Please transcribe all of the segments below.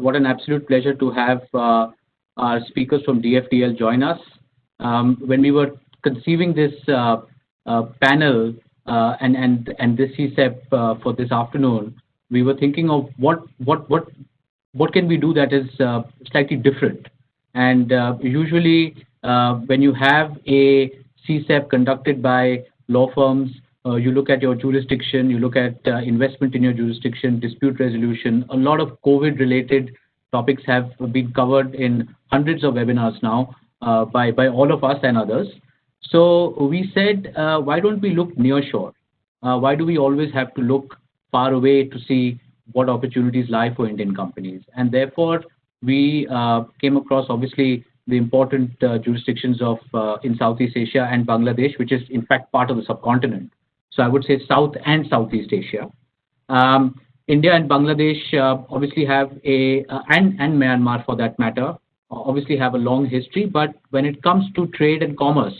what an absolute pleasure to have our speakers from DFDL join us. When we were conceiving this panel and this cCep for this afternoon, we were thinking of what can we do that is slightly different. And usually when you have a cCep conducted by law firms, you look at your jurisdiction, you look at investment in your jurisdiction, dispute resolution. A lot of COVID-related topics have been covered in hundreds of webinars now by all of us and others. So we said, why don't we look near shore? Why do we always have to look far away to see what opportunities lie for Indian companies? And therefore, we came across, obviously, the important jurisdictions of in Southeast Asia and Bangladesh, which is in fact part of the subcontinent. So I would say South and Southeast Asia. India and Bangladesh obviously have and Myanmar for that matter, obviously have a long history. But when it comes to trade and commerce,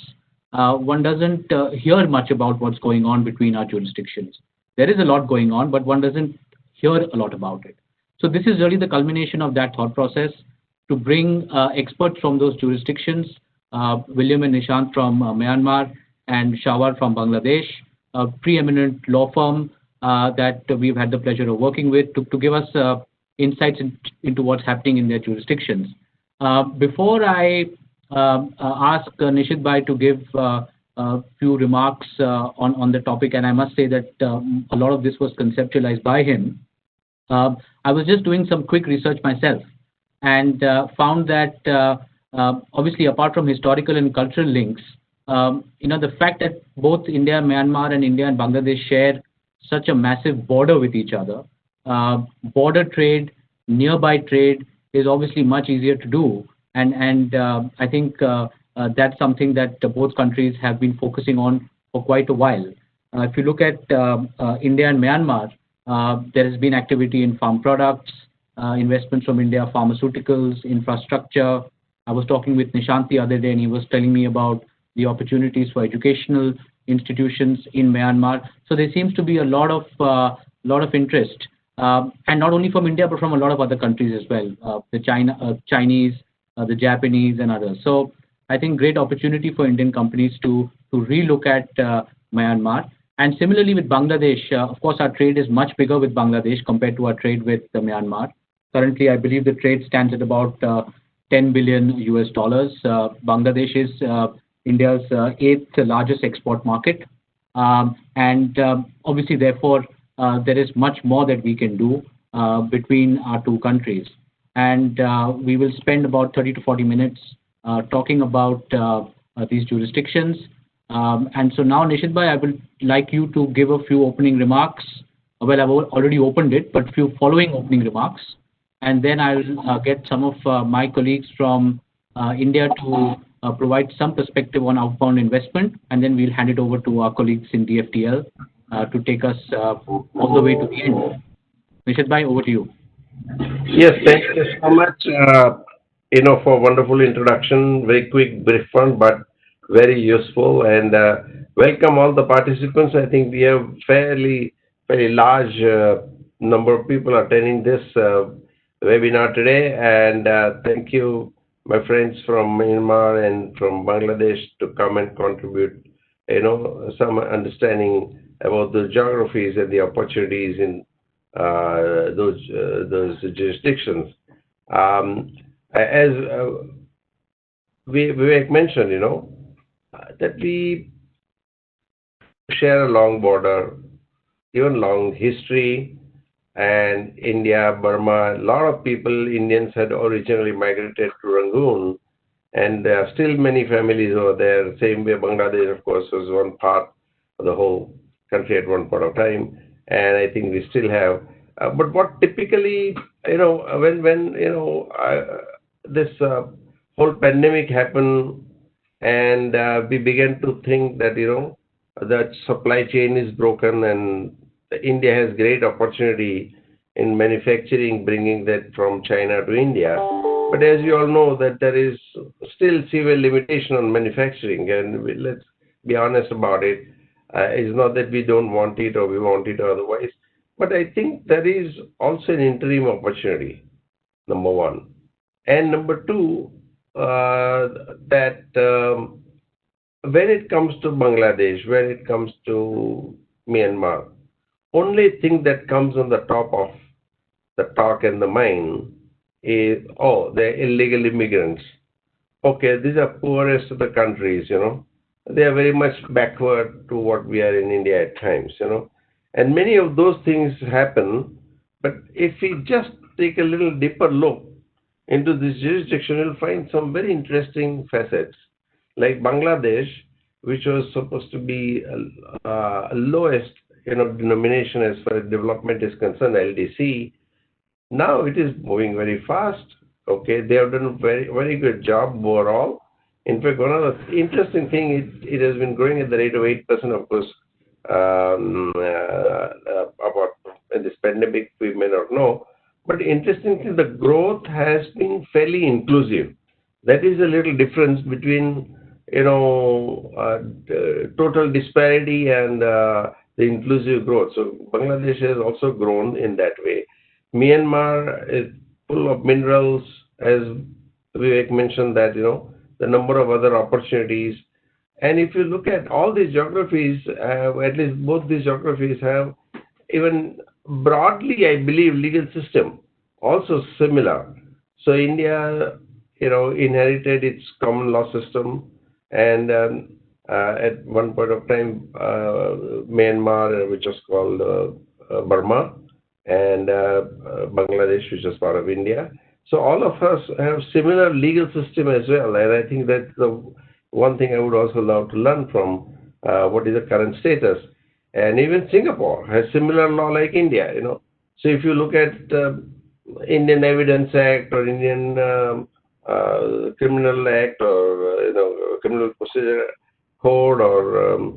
one doesn't hear much about what's going on between our jurisdictions. There is a lot going on, but one doesn't hear a lot about it. So this is really the culmination of that thought process to bring experts from those jurisdictions, William and Nishant from Myanmar and Shawar from Bangladesh, a preeminent law firm that we've had the pleasure of working with to give us insights into what's happening in their jurisdictions. Before I ask Nishith Bhai to give a few remarks on the topic, and I must say that a lot of this was conceptualized by him, I was just doing some quick research myself and found that obviously apart from historical and cultural links, the fact that both India, Myanmar and India and Bangladesh share such a massive border with each other, border trade, nearby trade is obviously much easier to do. And I think that's something that both countries have been focusing on for quite a while. If you look at India and Myanmar, there has been activity in farm products, investments from India, pharmaceuticals, infrastructure. I was talking with Nishant the other day, and he was telling me about the opportunities for educational institutions in Myanmar. So there seems to be a lot of interest, and not only from India, but from a lot of other countries as well, the Chinese, the Japanese, and others. So I think great opportunity for Indian companies to relook at Myanmar. And similarly with Bangladesh, of course, our trade is much bigger with Bangladesh compared to our trade with Myanmar. Currently, I believe the trade stands at about $10 billion US. Bangladesh is India's 8th largest export market. And obviously, therefore, there is much more that we can do between our two countries. And we will spend about 30 to 40 minutes talking about these jurisdictions. And so now, Nishith Bhai, I would like you to give a few opening remarks. Well, I've already opened it, but few following opening remarks. And then I'll get some of my colleagues from India to provide some perspective on outbound investment. And then we'll hand it over to our colleagues in DFDL to take us all the way to the end. Nishith Bhai, over to you. Yes, thank you so much, for wonderful introduction. Very quick, brief one, but very useful. And welcome all the participants. I think we have very large number of people attending this webinar today. And thank you, my friends from Myanmar and from Bangladesh, to come and contribute, some understanding about the geographies and the opportunities in those jurisdictions. As Vivek mentioned, that we share a long border, even long history, and India, Burma, a lot of people, Indians had originally migrated to Rangoon, and there are still many families over there. Same way Bangladesh, of course, was one part of the whole country at one point of time, and I think we still have. But what typically, when this whole pandemic happened, and we began to think that that supply chain is broken, and India has great opportunity in manufacturing, bringing that from China to India. But as you all know, that there is still severe limitation on manufacturing, and let's be honest about it. It's not that we don't want it or we want it otherwise, but I think there is also an interim opportunity. number one. And number two, that when it comes to Bangladesh, when it comes to Myanmar, only thing that comes on the top of the talk and the mind is, oh, they're illegal immigrants. Okay, these are poorest of the countries, They are very much backward to what we are in India at times. And many of those things happen, but if we just take a little deeper look into this jurisdiction, you'll find some very interesting facets. Like Bangladesh, which was supposed to be lowest, denomination as far as development is concerned, LDC, now it is moving very fast. Okay, they have done a very, very good job overall. In fact, one of the interesting thing, it has been growing at the rate of 8%, of course. About this pandemic, we may not know. But interestingly, the growth has been fairly inclusive. That is a little difference between, total disparity and the inclusive growth. So Bangladesh has also grown in that way. Myanmar is full of minerals, as Vivek mentioned that, the number of other opportunities. And if you look at all these geographies, at least both these geographies have, even broadly, I believe, legal system also similar. So India, inherited its common law system, and at one point of time, Myanmar, which was called Burma, and Bangladesh, which is part of India. So all of us have similar legal system as well, and I think that's the one thing I would also love to learn from what is the current status. And even Singapore has similar law like India. So if you look at Indian Evidence Act or Indian Criminal Act or Criminal Procedure Code or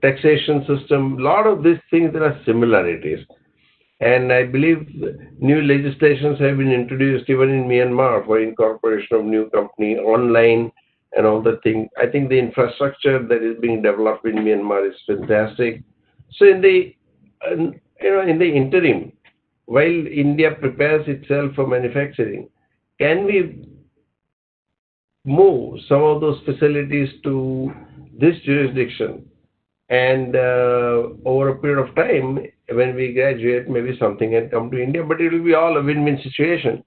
taxation system, a lot of these things, there are similarities. And I believe new legislations have been introduced even in Myanmar for incorporation of new company online and all the things. I think the infrastructure that is being developed in Myanmar is fantastic. So in the interim, while India prepares itself for manufacturing, can we move some of those facilities to this jurisdiction? And over a period of time, when we graduate, maybe something can come to India, but it will be all a win-win situation.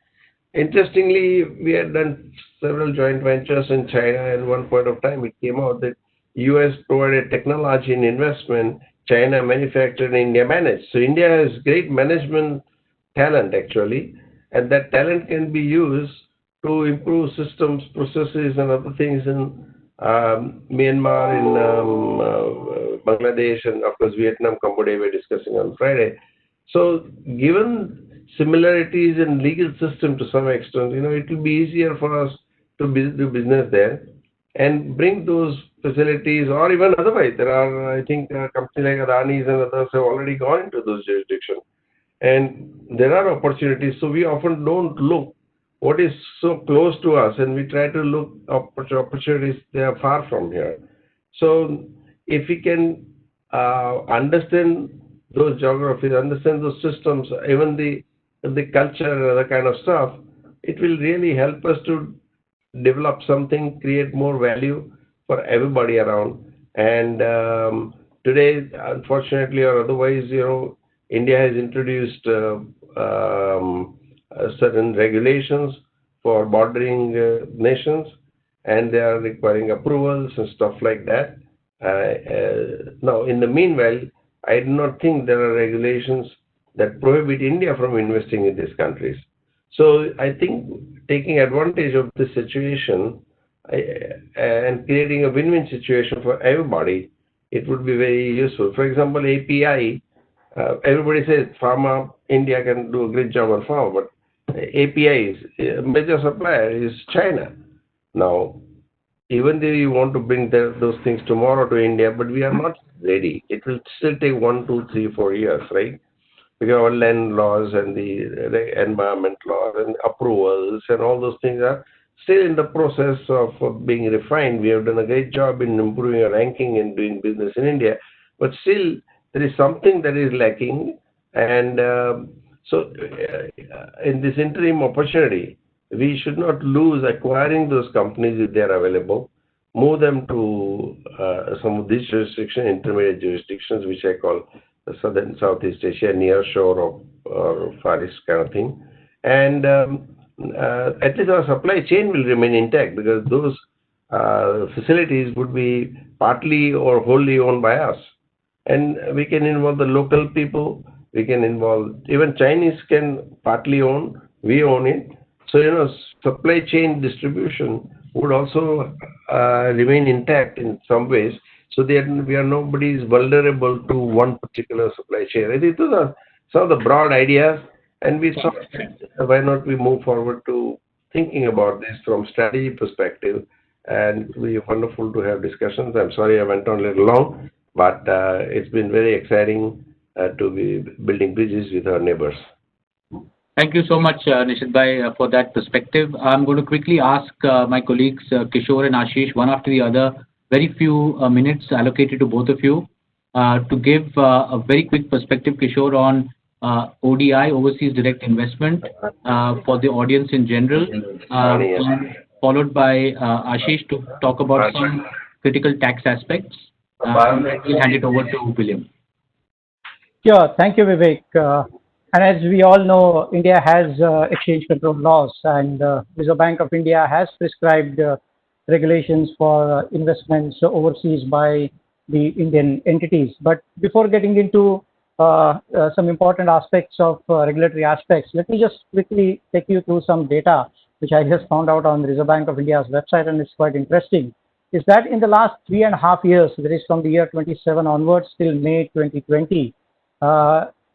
Interestingly, we had done several joint ventures in China, and one point of time it came out that US provided technology and investment, China manufactured, India managed. So India has great management talent actually, and that talent can be used to improve systems, processes, and other things in Myanmar, in Bangladesh, and of course Vietnam, Cambodia we're discussing on Friday. So given similarities in legal system to some extent, it will be easier for us to do business there and bring those facilities, or even otherwise. There are, I think, companies like Adani's and others have already gone into those jurisdictions. And there are opportunities, so we often don't look what is so close to us, and we try to look opportunities they are far from here. So if we can understand those geographies, understand those systems, even the culture, the kind of stuff, it will really help us to develop something, create more value for everybody around. And today, unfortunately or otherwise, India has introduced certain regulations for bordering nations, and they are requiring approvals and stuff like that. Now, in the meanwhile, I do not think there are regulations that prohibit India from investing in these countries. So I think taking advantage of this situation and creating a win-win situation for everybody, it would be very useful. For example, API, everybody says pharma, India can do a great job on pharma, but APIs, major supplier is China. Now, even though you want to bring those things tomorrow to India, but we are not ready. It will still take 1, 2, 3, 4 years, right? Because our land laws and the environment laws and approvals and all those things are still in the process of being refined. We have done a great job in improving our ranking and doing business in India, but still there is something that is lacking. And So in this interim opportunity, we should not lose acquiring those companies if they are available, move them to some of these jurisdictions, intermediate jurisdictions, which I call Southern Southeast Asia, near shore or Far East kind of thing. And at least our supply chain will remain intact, because those facilities would be partly or wholly owned by us. And we can involve the local people, we can involve, even Chinese can partly own, we own it. So, supply chain distribution would also remain intact in some ways, so that we are nobody is vulnerable to one particular supply chain. I think those are some of the broad ideas, and we thought, why not we move forward to thinking about this from strategy perspective, and it will be wonderful to have discussions. I'm sorry I went on a little long, but it's been very exciting to be building bridges with our neighbors. Thank you so much, Nishith Bhai, for that perspective. I'm going to quickly ask my colleagues, Kishore and Ashish, one after the other, very few minutes allocated to both of you, to give a very quick perspective, Kishore, on ODI, Overseas Direct Investment, for the audience in general, and followed by Ashish to talk about some critical tax aspects. We'll hand it over to William. Sure. Thank you, Vivek. And as we all know, India has exchange control laws, and Reserve Bank of India has prescribed regulations for investments overseas by the Indian entities. But before getting into some important aspects of regulatory aspects, let me just quickly take you through some data which I just found out on the Reserve Bank of India's website, and it's quite interesting. Is that in the last 3.5 years, that is from the year 27 onwards till May 2020,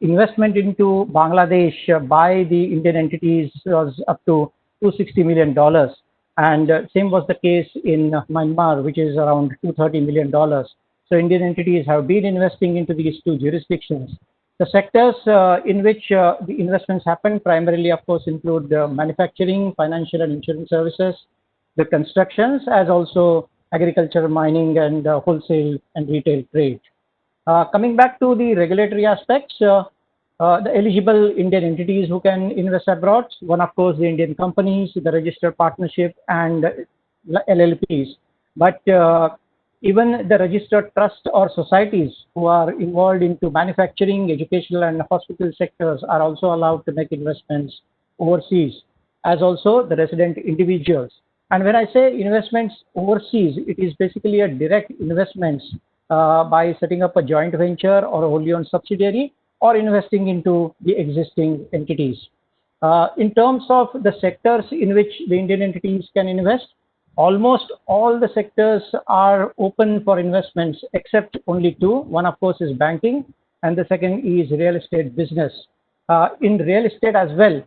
investment into Bangladesh by the Indian entities was up to $260 million. And same was the case in Myanmar, which is around $230 million. So Indian entities have been investing into these two jurisdictions. The sectors in which the investments happen primarily, of course, include manufacturing, financial and insurance services, the constructions, as also agriculture, mining, and wholesale and retail trade. Coming back to the regulatory aspects, the eligible Indian entities who can invest abroad, one, of course, the Indian companies, the registered partnership, and LLPs. But even the registered trust or societies who are involved into manufacturing, educational, and hospital sectors are also allowed to make investments overseas, as also the resident individuals. And when I say investments overseas, it is basically a direct investments by setting up a joint venture or a wholly owned subsidiary, or investing into the existing entities. In terms of the sectors in which the Indian entities can invest, almost all the sectors are open for investments except only two. One, of course, is banking, and the second is real estate business. In real estate as well,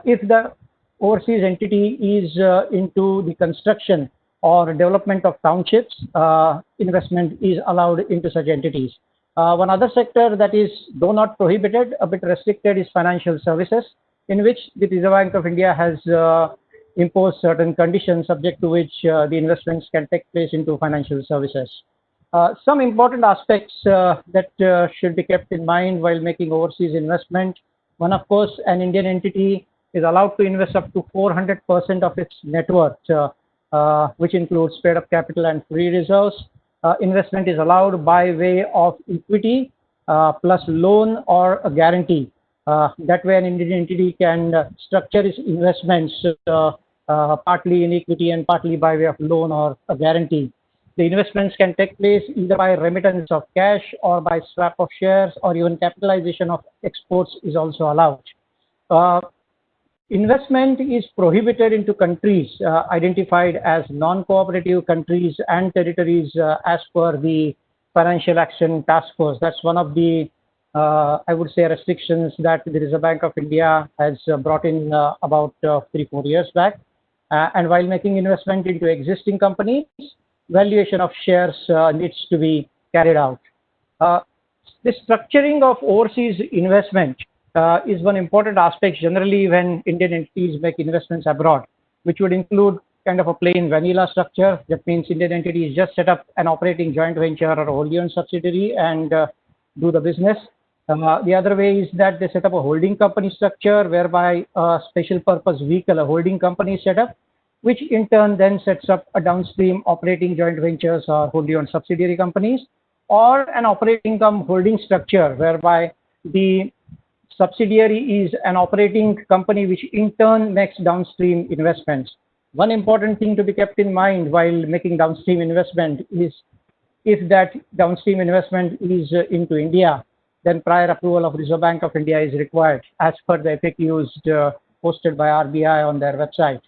if the overseas entity is into the construction or development of townships, investment is allowed into such entities. One other sector that is, though not prohibited, a bit restricted, is financial services, in which the Reserve Bank of India has imposed certain conditions subject to which the investments can take place into financial services. Some important aspects that should be kept in mind while making overseas investment. One, of course, an Indian entity is allowed to invest up to 400% of its net worth, which includes paid-up capital and free reserves. Investment is allowed by way of equity plus loan or a guarantee. That way, an Indian entity can structure its investments partly in equity and partly by way of loan or a guarantee. The investments can take place either by remittance of cash or by swap of shares, or even capitalization of exports is also allowed. Investment is prohibited into countries identified as non-cooperative countries and territories as per the Financial Action Task Force. That's one of the, I would say, restrictions that the Reserve Bank of India has brought in about 3-4 years back. And while making investment into existing companies, valuation of shares needs to be carried out. The structuring of overseas investment is one important aspect generally when Indian entities make investments abroad, which would include kind of a plain vanilla structure. That means Indian entities just set up an operating joint venture or a wholly owned subsidiary and do the business. The other way is that they set up a holding company structure whereby a special purpose vehicle, a holding company is set up, which in turn then sets up a downstream operating joint ventures or wholly owned subsidiary companies, or an operating cum holding structure whereby the subsidiary is an operating company which in turn makes downstream investments. One important thing to be kept in mind while making downstream investment is if that downstream investment is into India, then prior approval of Reserve Bank of India is required as per the FAQs posted by RBI on their website.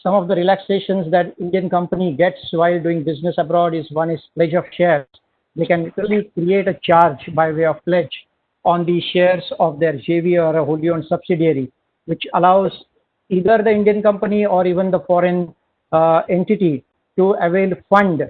Some of the relaxations that Indian company gets while doing business abroad is one is pledge of shares. They can literally create a charge by way of pledge on the shares of their JV or a wholly owned subsidiary, which allows either the Indian company or even the foreign entity to avail fund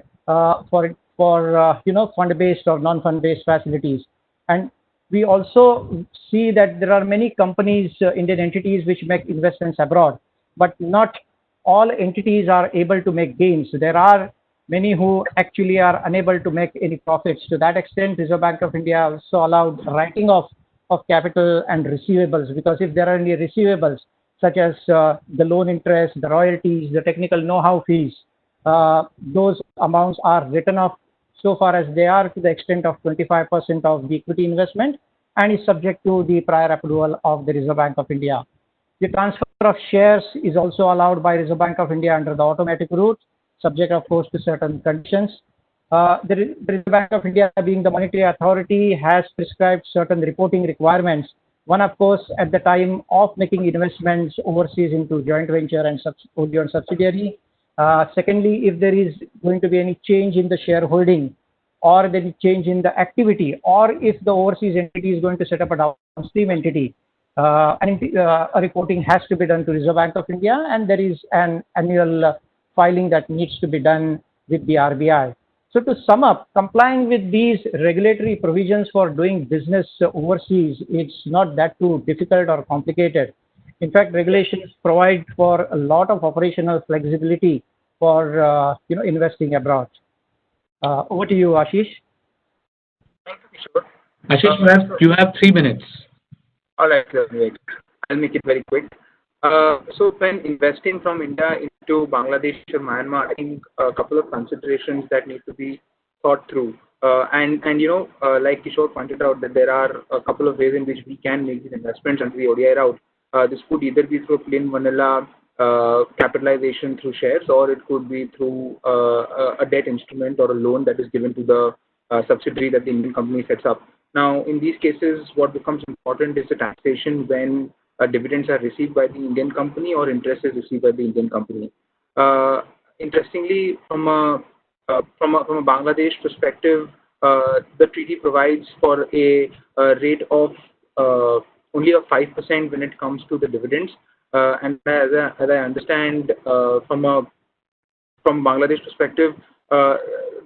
for fund-based or non-fund-based facilities. And we also see that there are many companies, Indian entities, which make investments abroad, but not all entities are able to make gains. There are many who actually are unable to make any profits. To that extent, Reserve Bank of India also allowed writing off of capital and receivables, because if there are any receivables, such as the loan interest, the royalties, the technical know-how fees, those amounts are written off so far as they are to the extent of 25% of the equity investment, and is subject to the prior approval of the Reserve Bank of India. The transfer of shares is also allowed by Reserve Bank of India under the automatic route, subject of course to certain conditions. The Reserve Bank of India, being the monetary authority, has prescribed certain reporting requirements. One, of course, at the time of making investments overseas into joint venture and wholly owned subsidiary. Secondly, if there is going to be any change in the shareholding, or there is change in the activity, or if the overseas entity is going to set up a downstream entity, a reporting has to be done to Reserve Bank of India, and there is an annual filing that needs to be done with the RBI. So to sum up, complying with these regulatory provisions for doing business overseas, it's not that too difficult or complicated. In fact, regulations provide for a lot of operational flexibility for investing abroad. Over to you, Ashish. Thank you, Kishore. Ashish, you have 3 minutes. All right, I'll make it very quick. So when investing from India into Bangladesh or Myanmar, I think a couple of considerations that need to be thought through. Like Kishore pointed out, that there are a couple of ways in which we can make these investments under the ODI route. This could either be through plain vanilla capitalization through shares, or it could be through a debt instrument or a loan that is given to the subsidiary that the Indian company sets up. Now, in these cases, what becomes important is the taxation when dividends are received by the Indian company or interest is received by the Indian company. Interestingly, from a Bangladesh perspective, the treaty provides for a rate of only of 5% when it comes to the dividends. And as I understand, from Bangladesh perspective,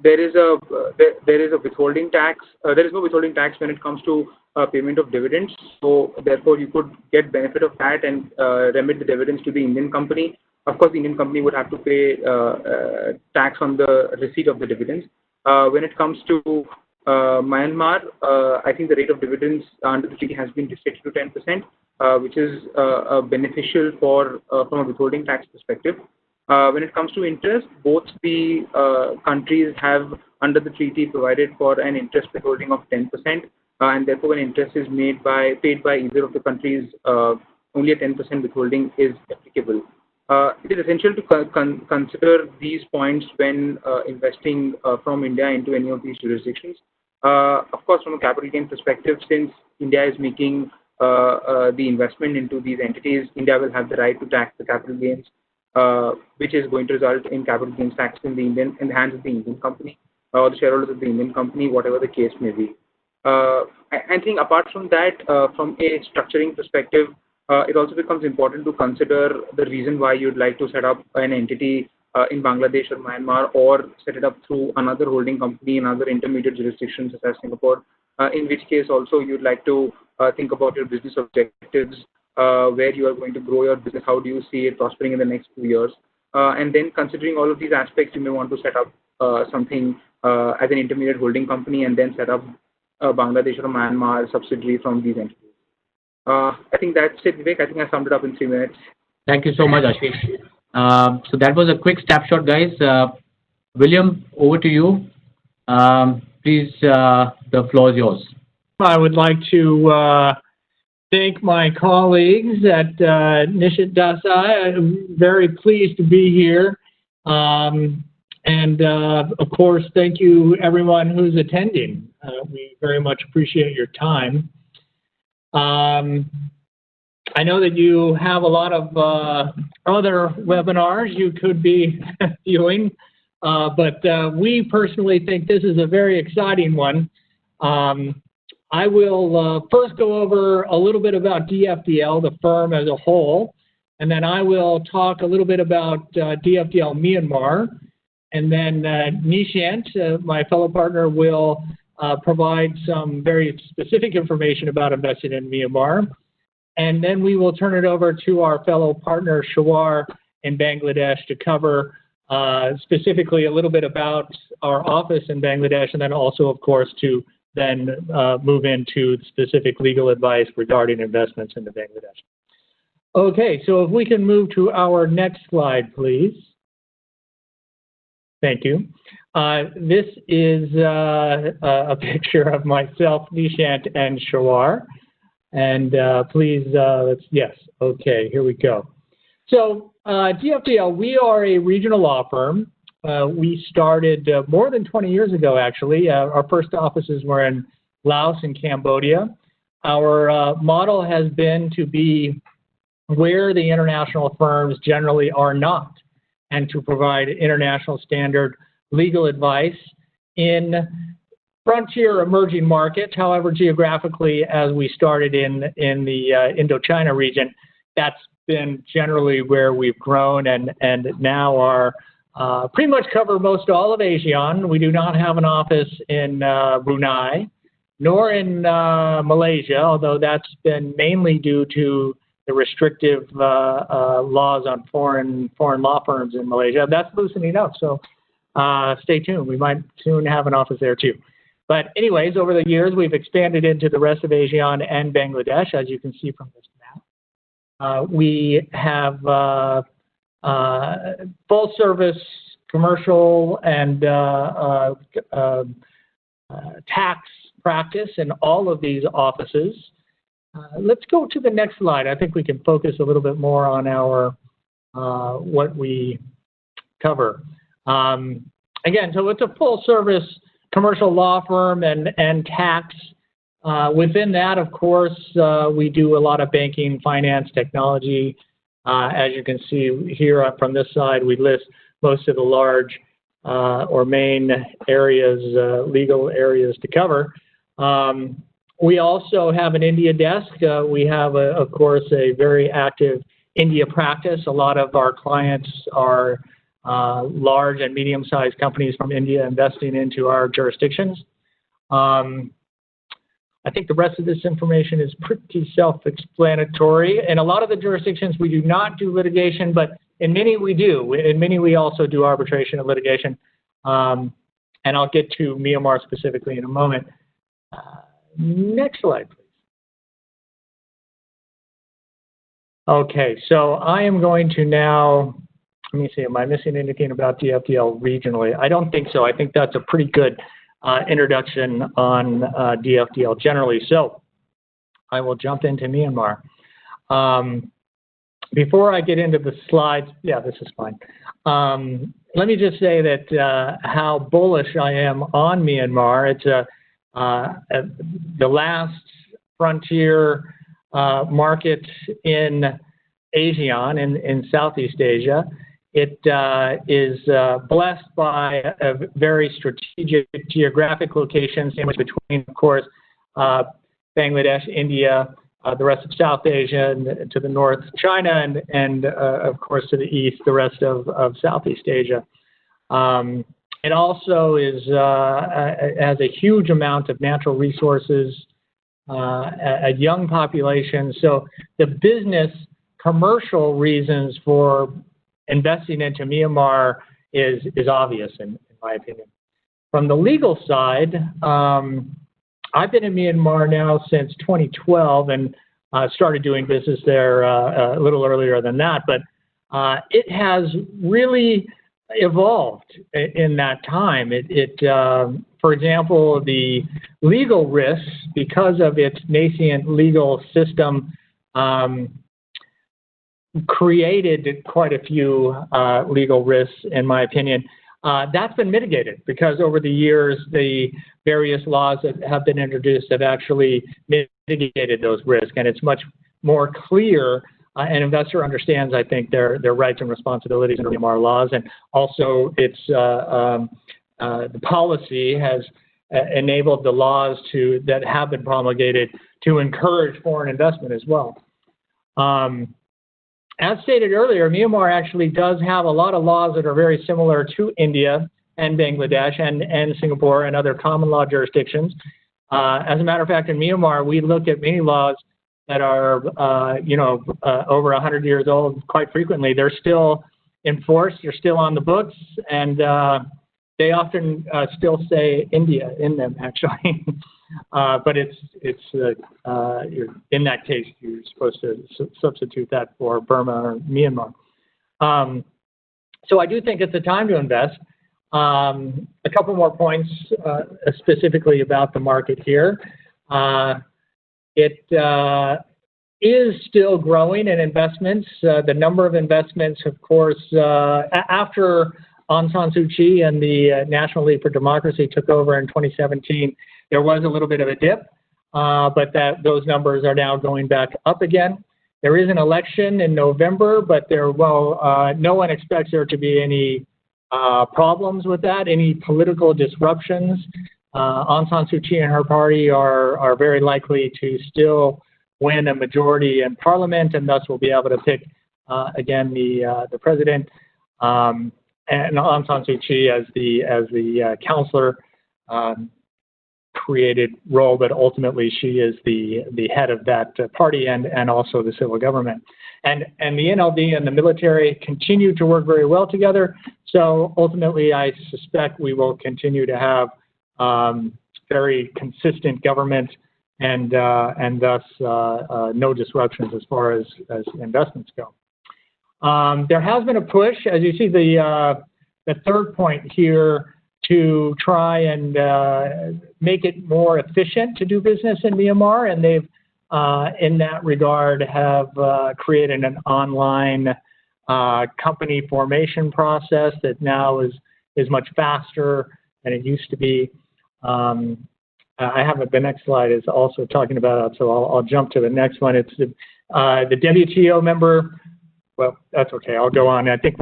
there is a withholding tax. There is no withholding tax when it comes to payment of dividends. So therefore, you could get benefit of that and remit the dividends to the Indian company. Of course, the Indian company would have to pay tax on the receipt of the dividends. When it comes to Myanmar, I think the rate of dividends under the treaty has been restricted to 10%, which is beneficial from a withholding tax perspective. When it comes to interest, both the countries have under the treaty provided for an interest withholding of 10%, and therefore when interest is paid by either of the countries, only a 10% withholding is applicable. It is essential to consider these points when investing from India into any of these jurisdictions. Of course, from a capital gain perspective, since India is making the investment into these entities, India will have the right to tax the capital gains, which is going to result in capital gains tax in the hands of the Indian company or the shareholders of the Indian company, whatever the case may be. I think apart from that, from a structuring perspective, it also becomes important to consider the reason why you'd like to set up an entity in Bangladesh or Myanmar, or set it up through another holding company in other intermediate jurisdictions such as Singapore, in which case also you'd like to think about your business objectives, where you are going to grow your business, how do you see it prospering in the next 2 years. And then considering all of these aspects, you may want to set up something as an intermediate holding company and then set up Bangladesh or Myanmar subsidiary from these entities. I think that's it, Vivek. I think I summed it up in 3 minutes. Thank you so much, Ashish. So that was a quick snapshot, guys. William, over to you. Please, the floor is yours. I would like to thank my colleagues at Nishith Desai. I'm very pleased to be here. And of course, thank you everyone who's attending. We very much appreciate your time. I know that you have a lot of other webinars you could be viewing, but we personally think this is a very exciting one. I will first go over a little bit about DFDL, the firm as a whole, and then I will talk a little bit about DFDL Myanmar, and then Nishith, my fellow partner, will provide some very specific information about investing in Myanmar. And then we will turn it over to our fellow partner, Shawar, in Bangladesh to cover specifically a little bit about our office in Bangladesh, and then also, of course, to then move into specific legal advice regarding investments into Bangladesh. Okay, so if we can move to our next slide, please. Thank you. This is a picture of myself, Nishith, and Shawar. And please, yes, okay, here we go. So DFDL, we are a regional law firm. We started more than 20 years ago, actually. Our first offices were in Laos and Cambodia. Our model has been to be where the international firms generally are not, and to provide international standard legal advice in frontier emerging markets. However, geographically, as we started in the Indochina region, that's been generally where we've grown, and now are pretty much cover most all of ASEAN. We do not have an office in Brunei, nor in Malaysia, although that's been mainly due to the restrictive laws on foreign law firms in Malaysia. That's loosening up, so stay tuned. We might soon have an office there too. But anyways, over the years, we've expanded into the rest of ASEAN and Bangladesh, as you can see from this map. We have full service commercial and tax practice in all of these offices. Let's go to the next slide. I think we can focus a little bit more on our what we cover. Again, so it's a full service commercial law firm and tax. Within that, of course, we do a lot of banking, finance, technology. As you can see here from this side, we list most of the large or main areas, legal areas to cover. We also have an India desk. We have, of course, a very active India practice. A lot of our clients are large and medium-sized companies from India investing into our jurisdictions. I think the rest of this information is pretty self-explanatory. In a lot of the jurisdictions, we do not do litigation, but in many we do. In many we also do arbitration and litigation. And I'll get to Myanmar specifically in a moment. Next slide, please. Okay, so I am going to now, let me see, am I missing anything about DFDL regionally? I don't think so. I think that's a pretty good introduction on DFDL generally. So I will jump into Myanmar. Before I get into the slides, yeah, this is fine. Let me just say that how bullish I am on Myanmar. It's the last frontier market in ASEAN, in Southeast Asia. It is blessed by a very strategic geographic location sandwiched between, of course, Bangladesh, India, the rest of South Asia, and to the north, China, and of course, to the east, the rest of Southeast Asia. It also is has a huge amount of natural resources, a young population. So the business commercial reasons for investing into Myanmar is obvious, in my opinion. From the legal side, I've been in Myanmar now since 2012 and started doing business there a little earlier than that, but it has really evolved in that time. For example, the legal risks, because of its nascent legal system, created quite a few legal risks, in my opinion. That's been mitigated because over the years, the various laws that have been introduced have actually mitigated those risks, and it's much more clear. An investor understands, I think, their rights and responsibilities under Myanmar laws, and also it's the policy has enabled the laws that have been promulgated to encourage foreign investment as well. As stated earlier, Myanmar actually does have a lot of laws that are very similar to India and Bangladesh and Singapore and other common law jurisdictions. As a matter of fact, in Myanmar, we look at many laws that are, over 100 years old quite frequently. They're still enforced, they're still on the books, and they often still say India in them, actually. But in that case, you're supposed to substitute that for Burma or Myanmar. So I do think it's a time to invest. A couple more points specifically about the market here. It is still growing in investments. The number of investments, of course, after Aung San Suu Kyi and the National League for Democracy took over in 2017, there was a little bit of a dip, but those numbers are now going back up again. There is an election in November, but no one expects there to be any problems with that, any political disruptions. Aung San Suu Kyi and her party are very likely to still win a majority in parliament, and thus will be able to pick again the president. And Aung San Suu Kyi as the counselor created role, but ultimately she is the head of that party and also the civil government. And the NLD and the military continue to work very well together. So ultimately, I suspect we will continue to have very consistent government and thus no disruptions as far as investments go. There has been a push, as you see the third point here, to try and make it more efficient to do business in Myanmar, and they've in that regard have created an online company formation process that now is much faster than it used to be. I have the next slide is also talking about it, so I'll jump to the next one. It's the WTO member. Well, that's okay. I'll go on. I think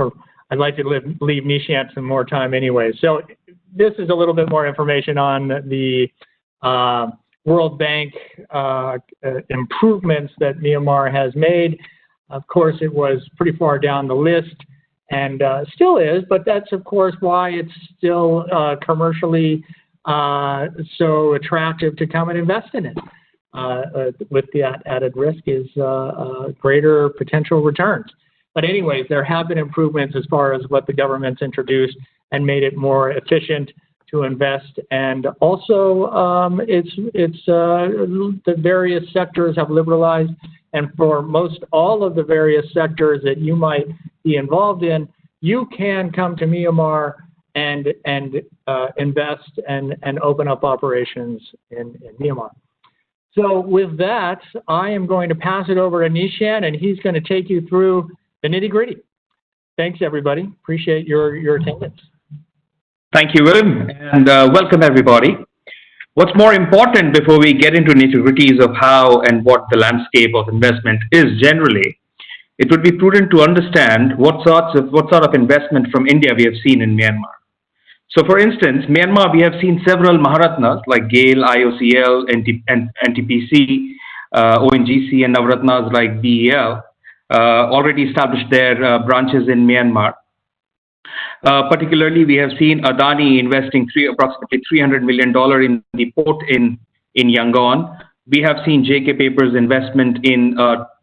I'd like to leave Nishant some more time anyway. So this is a little bit more information on the World Bank improvements that Myanmar has made. Of course, it was pretty far down the list and still is, but that's, of course, why it's still commercially so attractive to come and invest in it. With the added risk is greater potential returns. But anyways, there have been improvements as far as what the government's introduced and made it more efficient to invest. And also, the various sectors have liberalized. And for most all of the various sectors that you might be involved in, you can come to Myanmar and invest and open up operations in Myanmar. So with that, I am going to pass it over to Nishant, and he's going to take you through the nitty-gritty. Thanks, everybody. Appreciate your attendance. Thank you, William, and welcome, everybody. What's more important before we get into nitty-gritties of how and what the landscape of investment is generally, it would be prudent to understand what sort of investment from India we have seen in Myanmar. So, for instance, Myanmar, we have seen several Maharatnas like GAIL, IOCL, NTPC, ONGC, and Navratnas like BEL already established their branches in Myanmar. Particularly, we have seen Adani investing approximately $300 million in the port in Yangon. We have seen JK Paper's investment in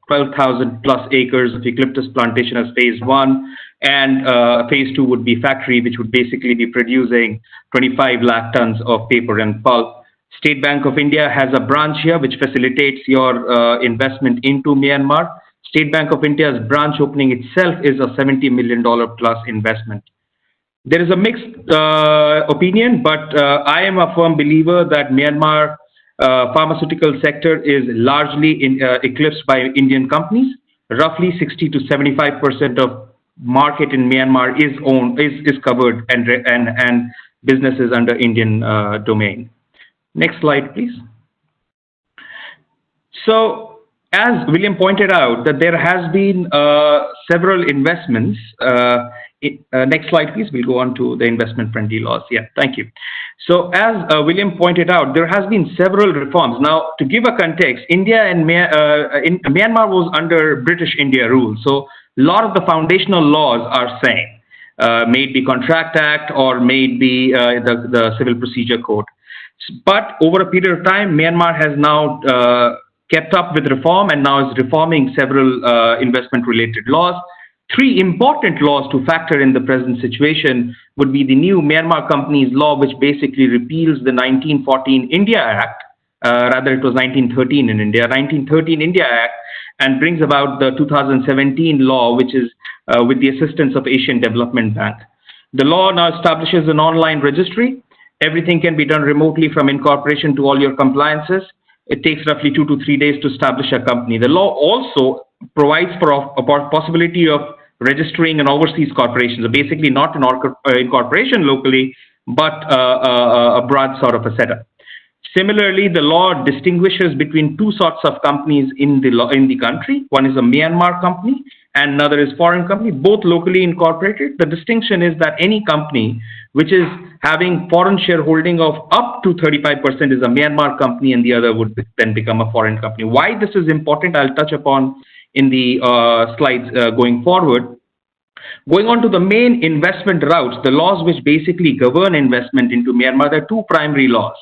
12,000 plus acres of eucalyptus plantation as phase 1, and phase 2 would be factory, which would basically be producing 25 lakh tons of paper and pulp, State Bank of India has a branch here which facilitates your investment into Myanmar. State Bank of India's branch opening itself is a $70 million plus investment. There is a mixed opinion, but I am a firm believer that Myanmar pharmaceutical sector is largely eclipsed by Indian companies. Roughly 60 to 75% of market in Myanmar is covered and businesses under Indian domain. Next slide, please. So, as William pointed out, that there has been several investments. Next slide, please. We'll go on to the investment-friendly laws. Yeah, thank you. So, as William pointed out, there has been several reforms. Now, to give a context, India and Myanmar was under British India rule. So, a lot of the foundational laws are same, may it be Contract Act or may it be the Civil Procedure Code. But over a period of time, Myanmar has now kept up with reform and now is reforming several investment-related laws. Three important laws to factor in the present situation would be the new Myanmar Companies Law, which basically repeals the 1914 India Act, rather it was 1913 in India, 1913 India Act, and brings about the 2017 law, which is with the assistance of Asian Development Bank. The law now establishes an online registry. Everything can be done remotely from incorporation to all your compliances. It takes roughly 2 to 3 days to establish a company. The law also provides for a possibility of registering an overseas corporation. So basically not an incorporation locally, but a broad sort of a setup. Similarly, the law distinguishes between two sorts of companies in the country. One is a Myanmar company and another is foreign company, both locally incorporated. The distinction is that any company which is having foreign shareholding of up to 35% is a Myanmar company and the other would then become a foreign company. Why this is important, I'll touch upon in the slides going forward. Going on to the main investment routes, the laws which basically govern investment into Myanmar, there are two primary laws.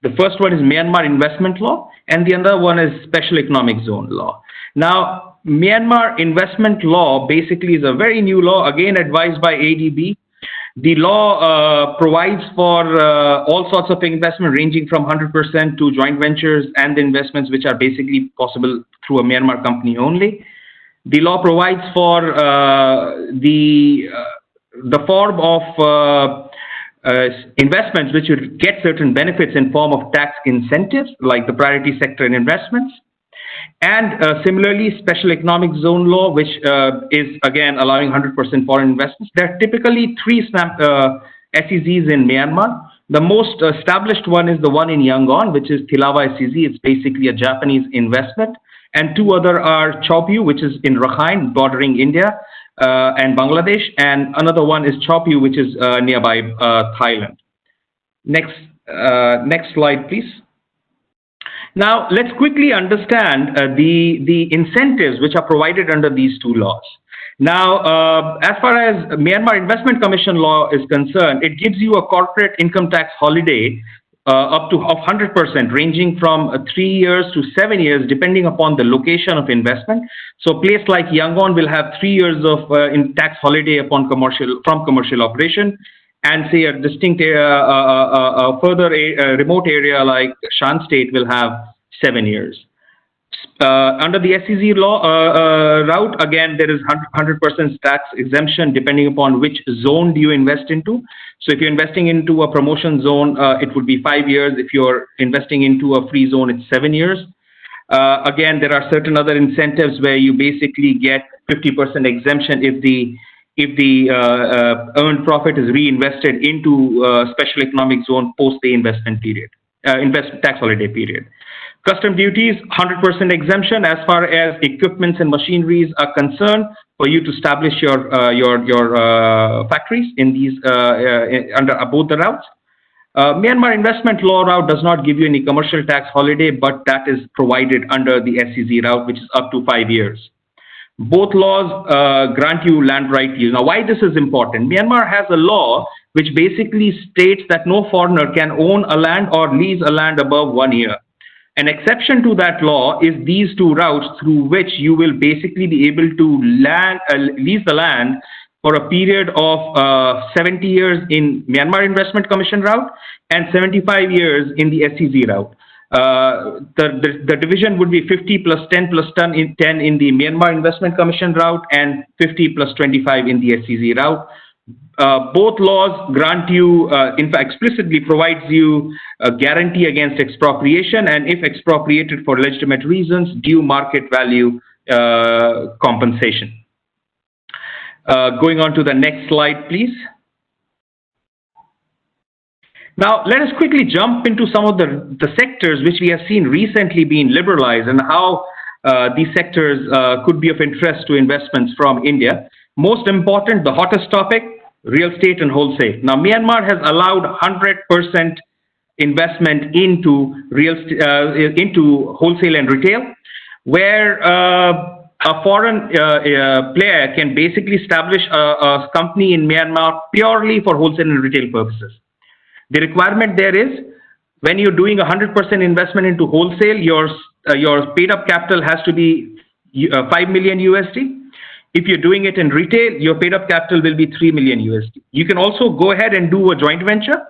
The first one is Myanmar Investment Law and the other one is Special Economic Zone Law. Now, Myanmar Investment Law basically is a very new law, again advised by ADB. The law provides for all sorts of investment ranging from 100% to joint ventures and investments which are basically possible through a Myanmar company only. The law provides for the form of investments which would get certain benefits in form of tax incentives like the priority sector in investments. And similarly, Special Economic Zone Law, which is again allowing 100% foreign investments. There are typically three SEZs in Myanmar. The most established one is the one in Yangon, which is Thilawa SEZ. It's basically a Japanese investment. And two other are Chopyu, which is in Rakhine, bordering India and Bangladesh. And another one is Chopyu, which is nearby Thailand. Next slide, please. Now, let's quickly understand the incentives which are provided under these two laws. Now, as far as Myanmar Investment Commission law is concerned, it gives you a corporate income tax holiday up to 100%, ranging from 3 years to 7 years, depending upon the location of investment. So, a place like Yangon will have 3 years of tax holiday upon commercial operation, and say a distinct further remote area like Shan State will have 7 years. Under the SEZ law route, again, there is 100% tax exemption depending upon which zone do you invest into. So if you're investing into a promotion zone, it would be 5 years. If you're investing into a free zone, it's 7 years. Again, there are certain other incentives where you basically get 50% exemption if the earned profit is reinvested into special economic zone post the investment period, tax holiday period. Custom duties, 100% exemption as far as equipments and machineries are concerned for you to establish your factories in these under both the routes. Myanmar investment law route does not give you any commercial tax holiday, but that is provided under the SEZ route, which is up to 5 years. Both laws grant you land right use. Now, why this is important? Myanmar has a law which basically states that no foreigner can own a land or lease a land above 1 year. An exception to that law is these two routes through which you will basically be able to lease the land for a period of 70 years in Myanmar Investment Commission route and 75 years in the SEZ route. The division would be 50 plus 10 plus 10 in the Myanmar Investment Commission route and 50 plus 25 in the SEZ route. Both laws grant you, in fact, explicitly provides you a guarantee against expropriation and, if expropriated for legitimate reasons, due market value compensation. Going on to the next slide, please. Now, let us quickly jump into some of the sectors which we have seen recently being liberalized and how these sectors could be of interest to investments from India. Most important, the hottest topic, real estate and wholesale. Now, Myanmar has allowed 100% investment into into wholesale and retail, where a foreign player can basically establish a company in Myanmar purely for wholesale and retail purposes. The requirement there is, when you're doing 100% investment into wholesale, your paid up capital has to be 5 million USD. If you're doing it in retail, your paid up capital will be 3 million USD. You can also go ahead and do a joint venture.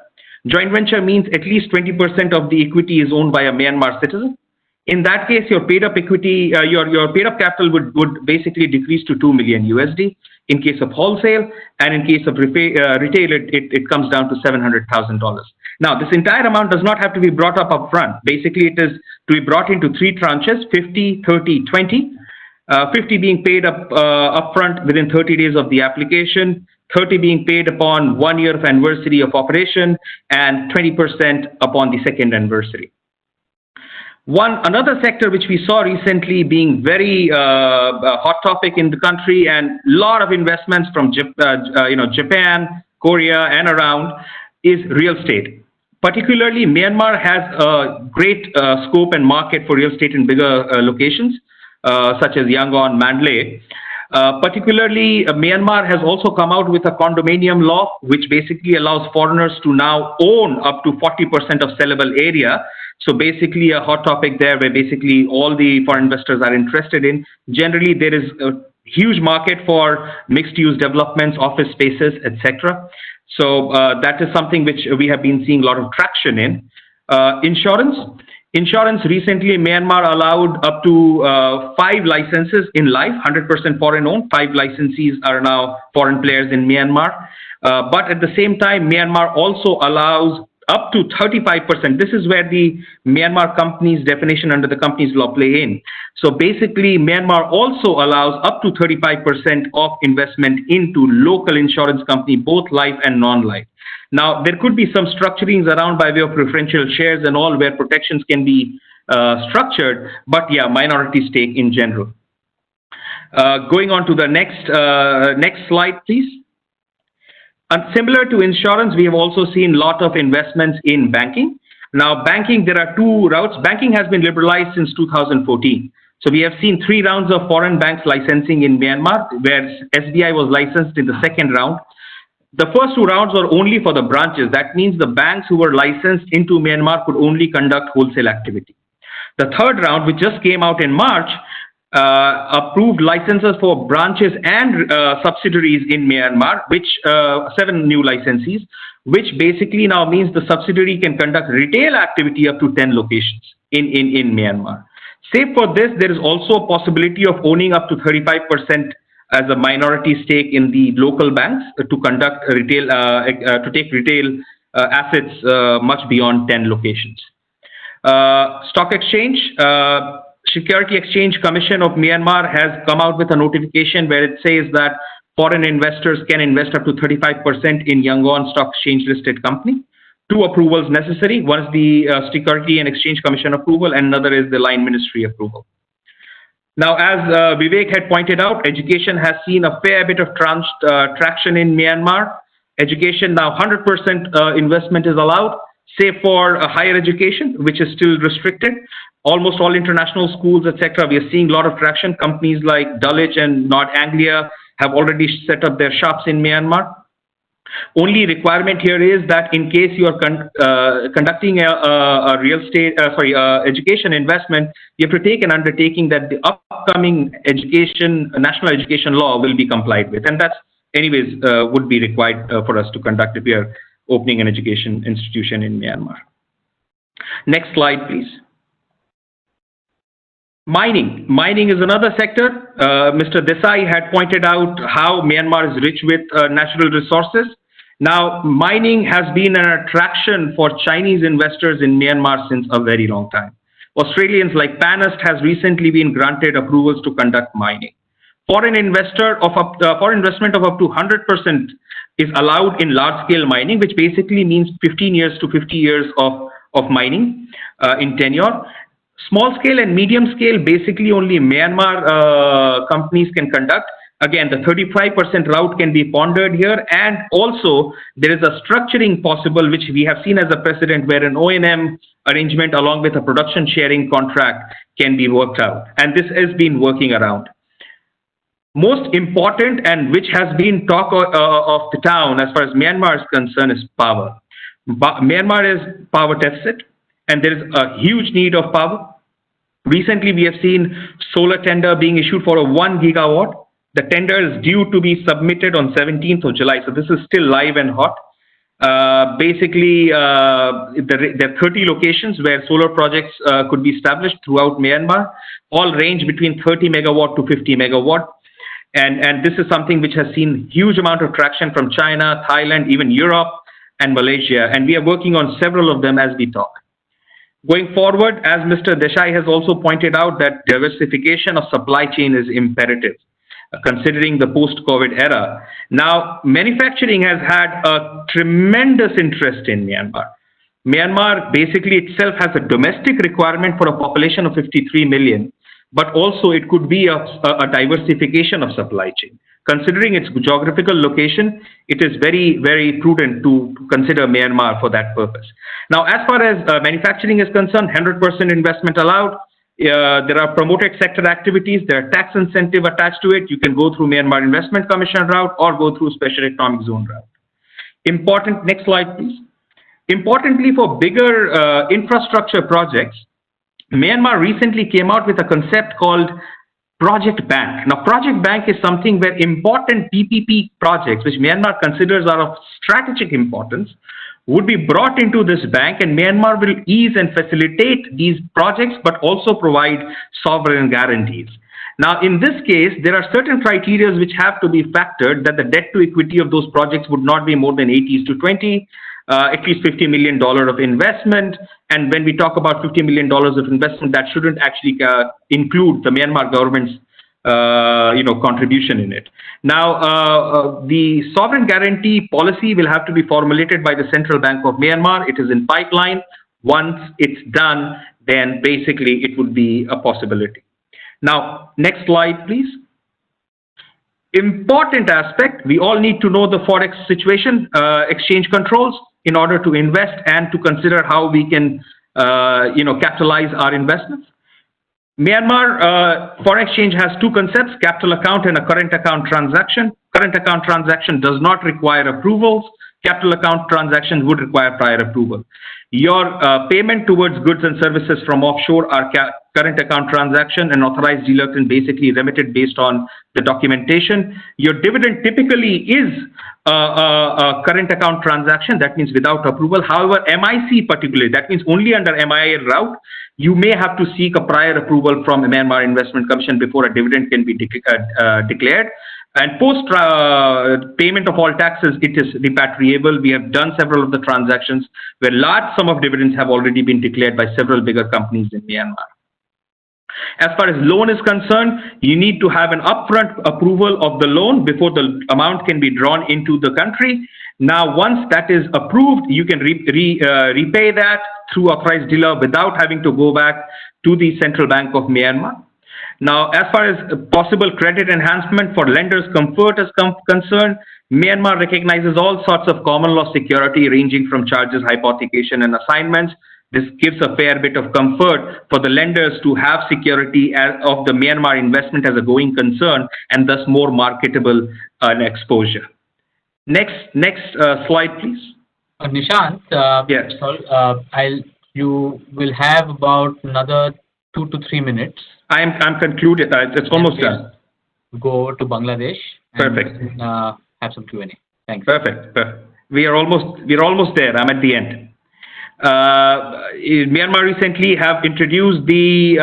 Joint venture means at least 20% of the equity is owned by a Myanmar citizen. In that case, your paid up equity, your paid up capital would basically decrease to 2 million USD in case of wholesale, and in case of retail, it comes down to $700,000. Now, this entire amount does not have to be brought up upfront. Basically, it is to be brought into 3 tranches: 50, 30, 20. 50 being paid up upfront within 30 days of the application, 30 being paid upon 1 year of anniversary of operation, and 20% upon the second anniversary. Another sector which we saw recently being very hot topic in the country, and a lot of investments from Japan, Korea, and around, is real estate. Particularly, Myanmar has a great scope and market for real estate in bigger locations, such as Yangon, Mandalay. Particularly, Myanmar has also come out with a condominium law, which basically allows foreigners to now own up to 40% of sellable area. So basically a hot topic there where basically all the foreign investors are interested in. Generally, there is a huge market for mixed-use developments, office spaces, etc. So that is something which we have been seeing a lot of traction in. Insurance, recently Myanmar allowed up to 5 licenses in life, 100% foreign owned. 5 licensees are now foreign players in Myanmar. But at the same time, Myanmar also allows up to 35%. This is where the Myanmar company's definition under the company's law play in. So basically, Myanmar also allows up to 35% of investment into local insurance company, both life and non-life. Now, there could be some structurings around by way of preferential shares and all where protections can be structured, but yeah, minority stake in general. Going on to the next slide, please. And similar to insurance, we have also seen a lot of investments in banking. Now, banking, there are 2 routes. Banking has been liberalized since 2014. So we have seen 3 rounds of foreign banks licensing in Myanmar, where SBI was licensed in the second round. The first 2 rounds were only for the branches. That means the banks who were licensed into Myanmar could only conduct wholesale activity. The third round, which just came out in March, approved licenses for branches and subsidiaries in Myanmar, which 7 new licensees, which basically now means the subsidiary can conduct retail activity up to 10 locations in Myanmar. Save for this, there is also a possibility of owning up to 35% as a minority stake in the local banks to conduct retail, to take retail assets much beyond 10 locations. Stock exchange. Security Exchange Commission of Myanmar has come out with a notification where it says that foreign investors can invest up to 35% in Yangon Stock Exchange listed company. 2 approvals necessary. One is the Security and Exchange Commission approval, and another is the Line Ministry approval. Now, as Vivek had pointed out, education has seen a fair bit of traction in Myanmar. Education now 100% investment is allowed, save for higher education, which is still restricted. Almost all international schools, etc., we are seeing a lot of traction. Companies like Dulwich and Nord Anglia have already set up their shops in Myanmar. Only requirement here is that in case you are conducting a real estate, education investment, you have to take an undertaking that the upcoming national education law will be complied with, and that's anyways would be required for us to conduct if we are opening an education institution in Myanmar. Next slide, please. Mining. Mining is another sector. Mr. Desai had pointed out how Myanmar is rich with natural resources. Now, mining has been an attraction for Chinese investors in Myanmar since a very long time. Australians like Panast has recently been granted approvals to conduct mining. Foreign investment of up to 100% is allowed in large-scale mining, which basically means 15 years to 50 years of mining in tenure. Small scale and medium scale, basically only Myanmar companies can conduct. Again, the 35% route can be pondered here, and also there is a structuring possible, which we have seen as a precedent, where an O&M arrangement along with a production sharing contract can be worked out, and this has been working around. Most important, and which has been talk of the town as far as Myanmar is concerned, is power. Myanmar is power deficit, and there is a huge need of power. Recently, we have seen solar tender being issued for a 1 gigawatt. The tender is due to be submitted on 17th of July, so this is still live and hot. Basically, there are 30 locations where solar projects could be established throughout Myanmar, all range between 30 megawatt to 50 megawatt. And this is something which has seen huge amount of traction from China, Thailand, even Europe and Malaysia. And we are working on several of them as we talk. Going forward, as Mr. Desai has also pointed out, that diversification of supply chain is imperative, considering the post-COVID era. Now, manufacturing has had a tremendous interest in Myanmar. Myanmar basically itself has a domestic requirement for a population of 53 million, but also it could be a diversification of supply chain. Considering its geographical location, it is very, very prudent to consider Myanmar for that purpose. Now, as far as manufacturing is concerned, 100% investment allowed. There are promoted sector activities. There are tax incentive attached to it. You can go through Myanmar Investment Commission route or go through Special Economic Zone route. Important, next slide, please. Importantly, for bigger infrastructure projects, Myanmar recently came out with a concept called Project Bank. Now, Project Bank is something where important PPP projects, which Myanmar considers are of strategic importance, would be brought into this bank, and Myanmar will ease and facilitate these projects, but also provide sovereign guarantees. Now, in this case, there are certain criteria which have to be factored, that the debt to equity of those projects would not be more than 80:20, at least $50 million of investment. And when we talk about $50 million of investment, that shouldn't actually include the Myanmar government's contribution in it. Now, the sovereign guarantee policy will have to be formulated by the Central Bank of Myanmar. It is in pipeline. Once it's done, then basically it would be a possibility. Now, next slide, please. Important aspect, we all need to know the forex situation, exchange controls, in order to invest and to consider how we can, capitalize our investments. Myanmar foreign exchange has two concepts: capital account and a current account transaction. Current account transaction does not require approvals. Capital account transactions would require prior approval. Your payment towards goods and services from offshore are current account transaction, and authorized dealer can basically remit it based on the documentation. Your dividend typically is a current account transaction, that means without approval. However, MIC particularly, that means only under MIA route, you may have to seek a prior approval from the Myanmar Investment Commission before a dividend can be declared. And post payment of all taxes, it is repatriable. We have done several of the transactions where large sum of dividends have already been declared by several bigger companies in Myanmar. As far as loan is concerned, you need to have an upfront approval of the loan before the amount can be drawn into the country. Now, once that is approved, you can repay that through authorized dealer without having to go back to the Central Bank of Myanmar. Now, as far as possible credit enhancement for lenders' comfort is concerned, Myanmar recognizes all sorts of common law security ranging from charges, hypothecation, and assignments. This gives a fair bit of comfort for the lenders to have security of the Myanmar investment as a going concern, and thus more marketable exposure. Next slide, please. Nishant, yes. You will have about another 2 to 3 minutes. I'm concluded. It's almost done. Go to Bangladesh. Perfect. have some Q&A. Thanks. Perfect. Perfect. We're almost there. I'm at the end. Myanmar recently have introduced the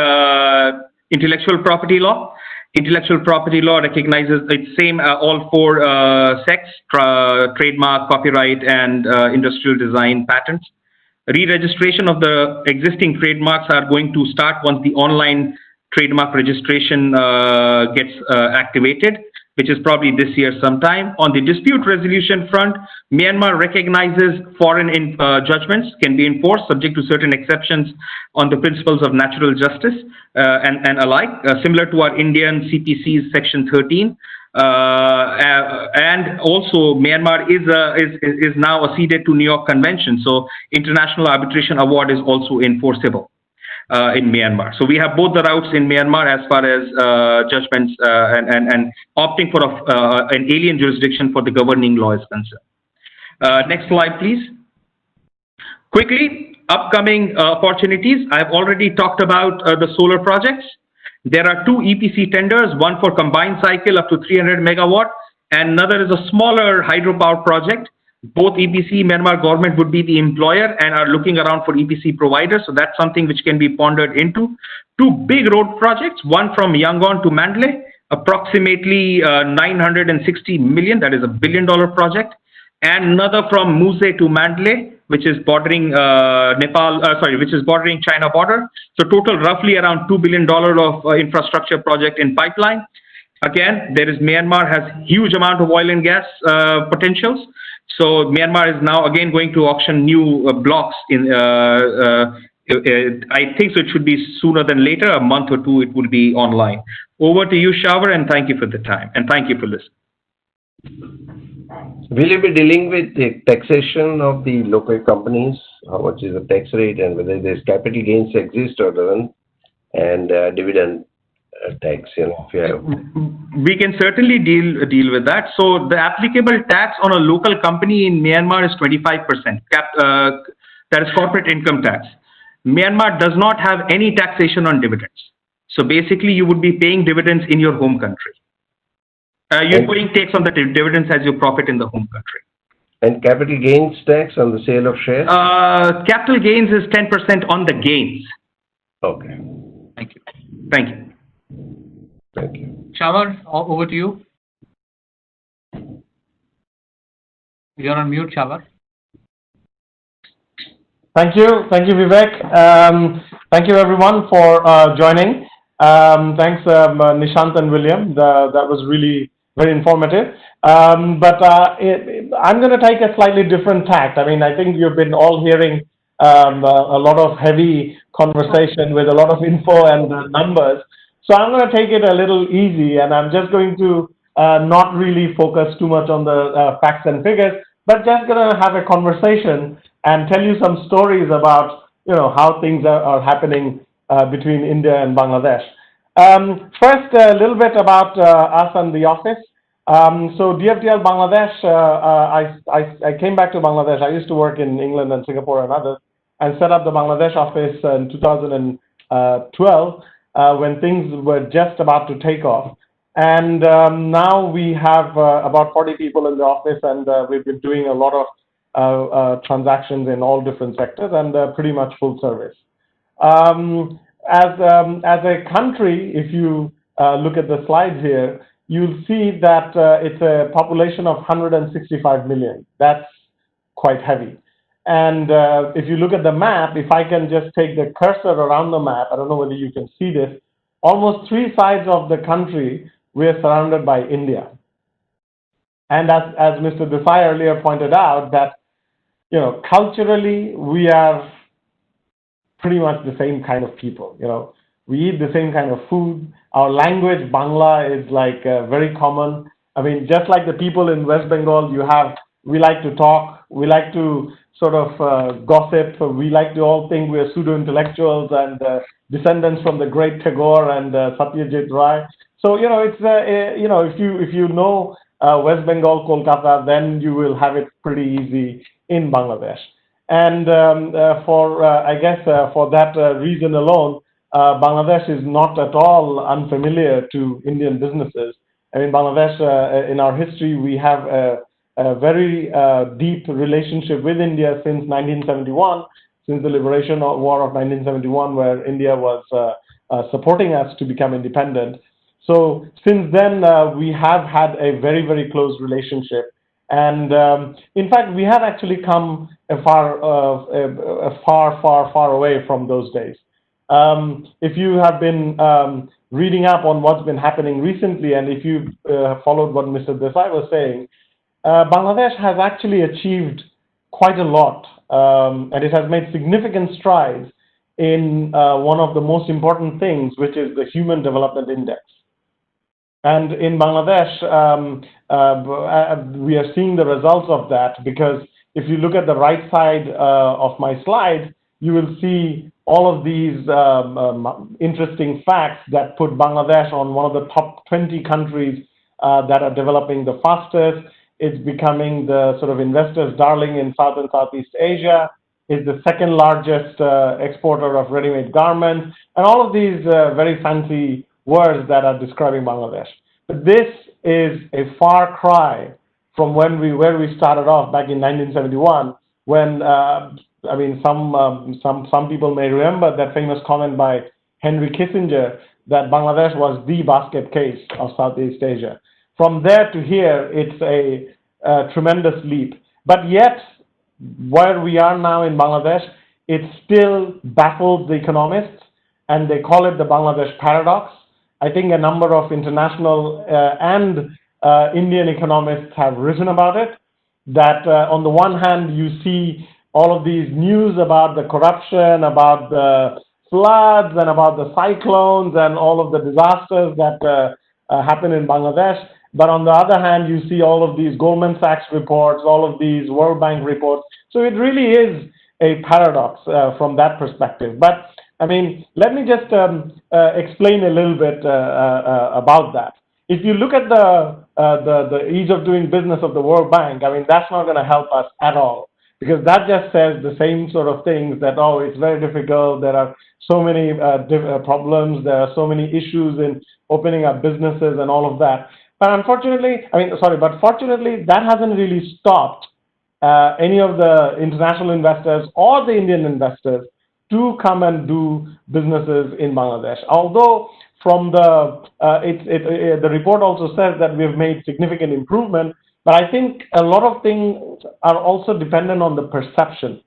intellectual property law. Intellectual property law recognizes it's same all four sects: trademark, copyright, and industrial design patents. Re-registration of the existing trademarks are going to start once the online trademark registration gets activated, which is probably this year sometime. On the dispute resolution front, Myanmar recognizes foreign judgments can be enforced subject to certain exceptions on the principles of natural justice and alike, similar to our Indian CPC's Section 13. And also, Myanmar is now acceded to New York Convention, so International Arbitration Award is also enforceable in Myanmar. So we have both the routes in Myanmar as far as judgments and opting for an alien jurisdiction for the governing law is concerned. Next slide, please. Quickly, upcoming opportunities. I've already talked about the solar projects. There are two EPC tenders, one for combined cycle up to 300 megawatt, and another is a smaller hydropower project. Both EPC, Myanmar government would be the employer and are looking around for EPC providers, so that's something which can be pondered into. Two big road projects, one from Yangon to Mandalay, approximately 960 million, that is $1 billion project, and another from Muse to Mandalay, which is bordering which is bordering China border. So total roughly around $2 billion of infrastructure project in pipeline. Again, Myanmar has huge amount of oil and gas potentials. So Myanmar is now again going to auction new blocks in, I think so it should be sooner than later, a month or two it will be online. Over to you, Shavar, and thank you for the time. And thank you for listening. Will you be dealing with the taxation of the local companies? How much is the tax rate and whether there's capital gains exist or doesn't? And dividend tax, if you have. We can certainly deal with that. So the applicable tax on a local company in Myanmar is 25%. That is corporate income tax. Myanmar does not have any taxation on dividends. So basically, you would be paying dividends in your home country. You're paying tax on the dividends as your profit in the home country. And capital gains tax on the sale of shares? Capital gains is 10% on the gains. Okay. Thank you. Thank you. Thank you. Shavar, over to you. You're on mute, Shavar. Thank you, Vivek. Thank you, everyone, for joining. Thanks, Nishant and William. That was really very informative. I'm going to take a slightly different tact. I mean, I think you've been all hearing a lot of heavy conversation with a lot of info and numbers. So I'm going to take it a little easy, and I'm just going to not really focus too much on the facts and figures, but just going to have a conversation and tell you some stories about how things are happening between India and Bangladesh. First, a little bit about us and the office. So DFDL Bangladesh, I came back to Bangladesh. I used to work in England and Singapore and others, and set up the Bangladesh office in 2012 when things were just about to take off. And now we have about 40 people in the office, and we've been doing a lot of transactions in all different sectors and pretty much full service. As a country, if you look at the slides here, you'll see that it's a population of 165 million. That's quite heavy. And if you look at the map, if I can just take the cursor around the map, I don't know whether you can see this, almost three sides of the country, we're surrounded by India. And as Mr. Desai earlier pointed out, that culturally, we are pretty much the same kind of people. We eat the same kind of food. Our language, Bangla, is like very common. I mean, just like the people in West Bengal, we like to talk, we like to sort of gossip, we like to all think we're pseudo-intellectuals and descendants from the great Tagore and Satyajit Ray. So, it's if you know West Bengal, Kolkata, then you will have it pretty easy in Bangladesh. And I guess for that reason alone, Bangladesh is not at all unfamiliar to Indian businesses. I mean, Bangladesh, in our history, we have a very deep relationship with India since 1971, since the Liberation War of 1971, where India was supporting us to become independent. So since then, we have had a very, very close relationship. And in fact, we have actually come far away from those days. If you have been reading up on what's been happening recently, and if you followed what Mr. Desai was saying, Bangladesh has actually achieved quite a lot, and it has made significant strides in one of the most important things, which is the Human Development Index. And in Bangladesh, we are seeing the results of that, because if you look at the right side of my slide, you will see all of these interesting facts that put Bangladesh on one of the top 20 countries that are developing the fastest. It's becoming the sort of investors' darling in South and Southeast Asia. It's the second largest exporter of ready-made garments, and all of these very fancy words that are describing Bangladesh. But this is a far cry from where we started off back in 1971, when I mean, some people may remember that famous comment by Henry Kissinger that Bangladesh was the basket case of Southeast Asia. From there to here, it's a tremendous leap. But yet, where we are now in Bangladesh, it still baffles the economists, and they call it the Bangladesh paradox. I think a number of international and Indian economists have written about it, that on the one hand, you see all of these news about the corruption, about the floods, and about the cyclones, and all of the disasters that happen in Bangladesh. But on the other hand, you see all of these Goldman Sachs reports, all of these World Bank reports. So it really is a paradox from that perspective. But I mean, let me just explain a little bit about that. If you look at the ease of doing business of the World Bank, I mean, that's not going to help us at all, because that just says the same sort of things, that, oh, it's very difficult, there are so many problems, there are so many issues in opening up businesses and all of that. But fortunately, that hasn't really stopped any of the international investors or the Indian investors to come and do businesses in Bangladesh. Although from the report also says that we've made significant improvement, but I think a lot of things are also dependent on the perception.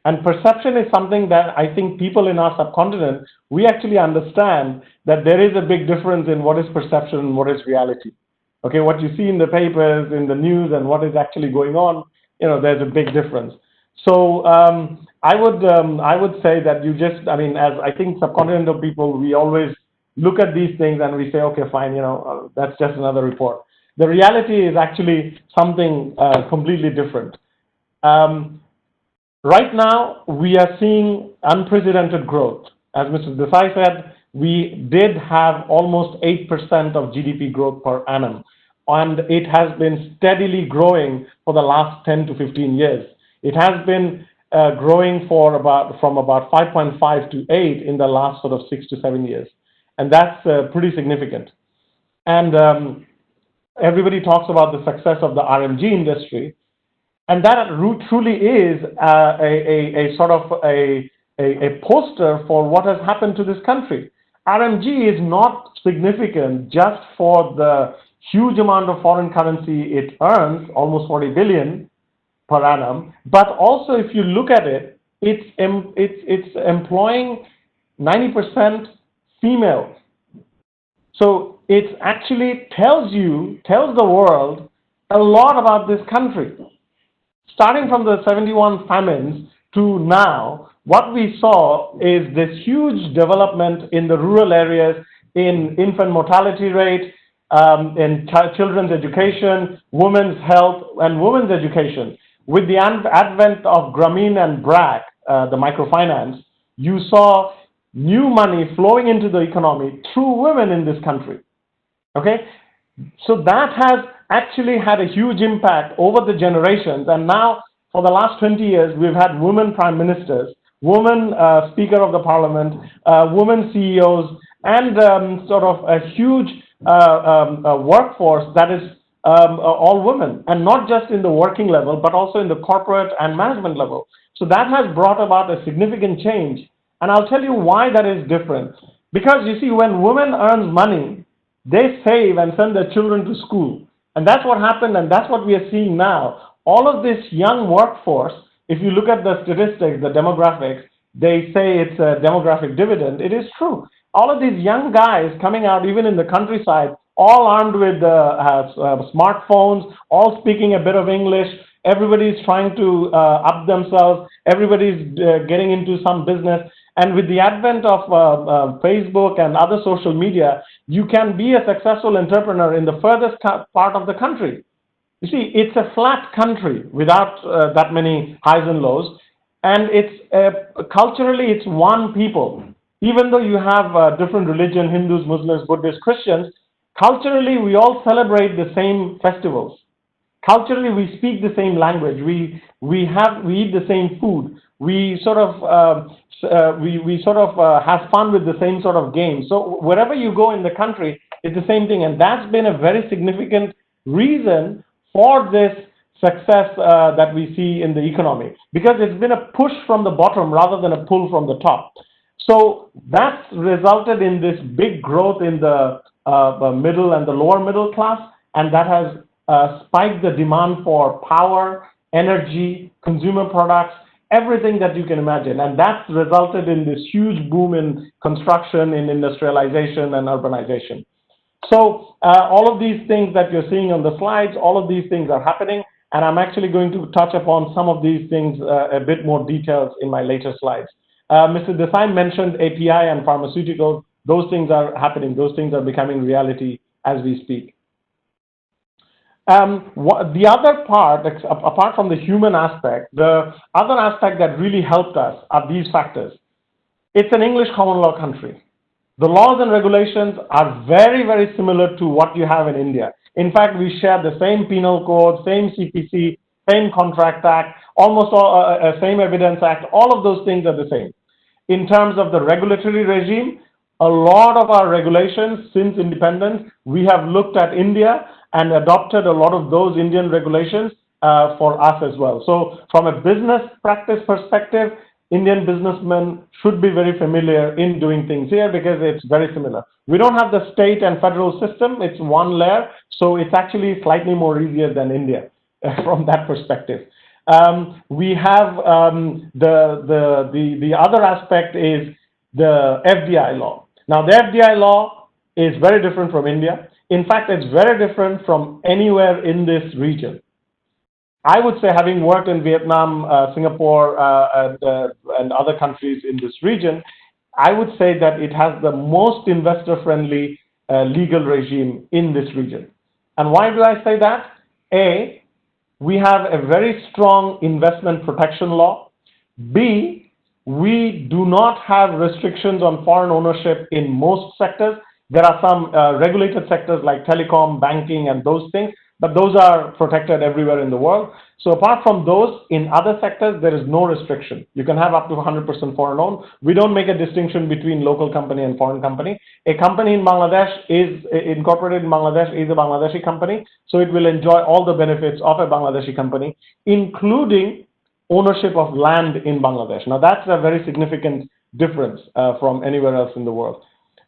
And perception is something that I think people in our subcontinent, we actually understand that there is a big difference in what is perception and what is reality. Okay, what you see in the papers, in the news, and what is actually going on, there's a big difference. So I would say that you just, I mean, as I think subcontinental people, we always look at these things and we say, okay, fine, that's just another report. The reality is actually something completely different. Right now, we are seeing unprecedented growth. As Mr. Desai said, we did have almost 8% of GDP growth per annum, and it has been steadily growing for the last 10 to 15 years. It has been growing from about 5.5 to 8 in the last sort of 6 to 7 years, and that's pretty significant. And everybody talks about the success of the RMG industry, and that truly is a sort of a poster for what has happened to this country. RMG is not significant just for the huge amount of foreign currency it earns, almost 40 billion per annum, but also if you look at it, it's employing 90% females. So it actually tells the world a lot about this country. Starting from the 71 famines to now, what we saw is this huge development in the rural areas, in infant mortality rate, in children's education, women's health, and women's education. With the advent of Grameen and BRAC, the microfinance, you saw new money flowing into the economy through women in this country. Okay? So that has actually had a huge impact over the generations, and now for the last 20 years we've had women prime ministers, women speaker of the parliament, women CEOs, and sort of a huge workforce that is all women, and not just in the working level, but also in the corporate and management level. So that has brought about a significant change. And I'll tell you why that is different. Because you see, when women earn money, they save and send their children to school. And that's what happened, and that's what we are seeing now. All of this young workforce, if you look at the statistics, the demographics, they say it's a demographic dividend. It is true. All of these young guys coming out, even in the countryside, all armed with smartphones, all speaking a bit of English. Everybody's trying to up themselves. Everybody's getting into some business. And with the advent of Facebook and other social media, you can be a successful entrepreneur in the furthest part of the country. You see, it's a flat country without that many highs and lows. And it's culturally, it's one people. Even though you have different religion, Hindus, Muslims, Buddhists, Christians, culturally, we all celebrate the same festivals. Culturally, we speak the same language. We eat the same food. We sort of have fun with the same sort of games. So wherever you go in the country, it's the same thing, and that's been a very significant reason for this success that we see in the economy, because it's been a push from the bottom rather than a pull from the top. So that's resulted in this big growth in the middle and the lower middle class, and that has spiked the demand for power, energy, consumer products, everything that you can imagine. And that's resulted in this huge boom in construction, in industrialization and urbanization. So all of these things that you're seeing on the slides, all of these things are happening. And I'm actually going to touch upon some of these things a bit more details in my later slides. Mr. Desai mentioned API and pharmaceuticals. Those things are happening. Those things are becoming reality as we speak. The other part, apart from the human aspect, the other aspect that really helped us are these factors. It's an English common law country. The laws and regulations are very, very similar to what you have in India. In fact, we share the same penal code, same CPC, same Contract Act, almost all, same Evidence Act. All of those things are the same. In terms of the regulatory regime, a lot of our regulations since independence, we have looked at India and adopted a lot of those Indian regulations for us as well. So from a business practice perspective, Indian businessmen should be very familiar in doing things here because it's very similar. We don't have the state and federal system. It's one layer. So it's actually slightly more easier than India from that perspective. We have the other aspect is the FDI law. Now, the FDI law is very different from India. In fact, it's very different from anywhere in this region. I would say, having worked in Vietnam, Singapore, and other countries in this region, I would say that it has the most investor-friendly legal regime in this region. And why do I say that? A, we have a very strong investment protection law. B, we do not have restrictions on foreign ownership in most sectors. There are some regulated sectors like telecom, banking, and those things, but those are protected everywhere in the world. So apart from those, in other sectors, there is no restriction. You can have up to 100% foreign owned. We don't make a distinction between local company and foreign company. A company in Bangladesh is incorporated in Bangladesh, is a Bangladeshi company, so it will enjoy all the benefits of a Bangladeshi company, including ownership of land in Bangladesh. Now, that's a very significant difference from anywhere else in the world.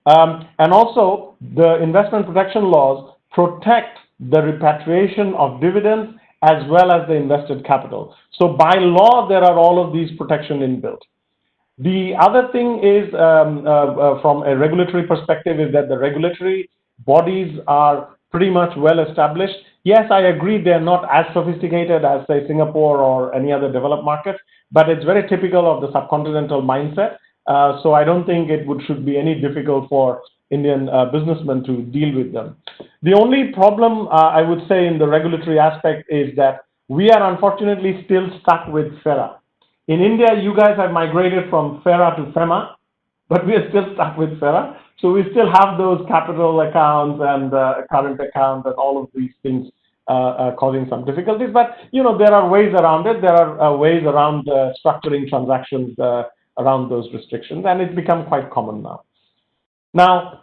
And also, the investment protection laws protect the repatriation of dividends as well as the invested capital. So by law, there are all of these protections inbuilt. The other thing is, from a regulatory perspective, is that the regulatory bodies are pretty much well established. Yes, I agree they're not as sophisticated as, say, Singapore or any other developed market, but it's very typical of the subcontinental mindset. So I don't think it should be any difficult for Indian businessmen to deal with them. The only problem, I would say, in the regulatory aspect is that we are unfortunately still stuck with FERA. In India, you guys have migrated from FERA to FEMA, but we are still stuck with FERA. So we still have those capital accounts and current accounts and all of these things causing some difficulties. But, you know, there are ways around it. There are ways around structuring transactions around those restrictions, and it's become quite common now. Now,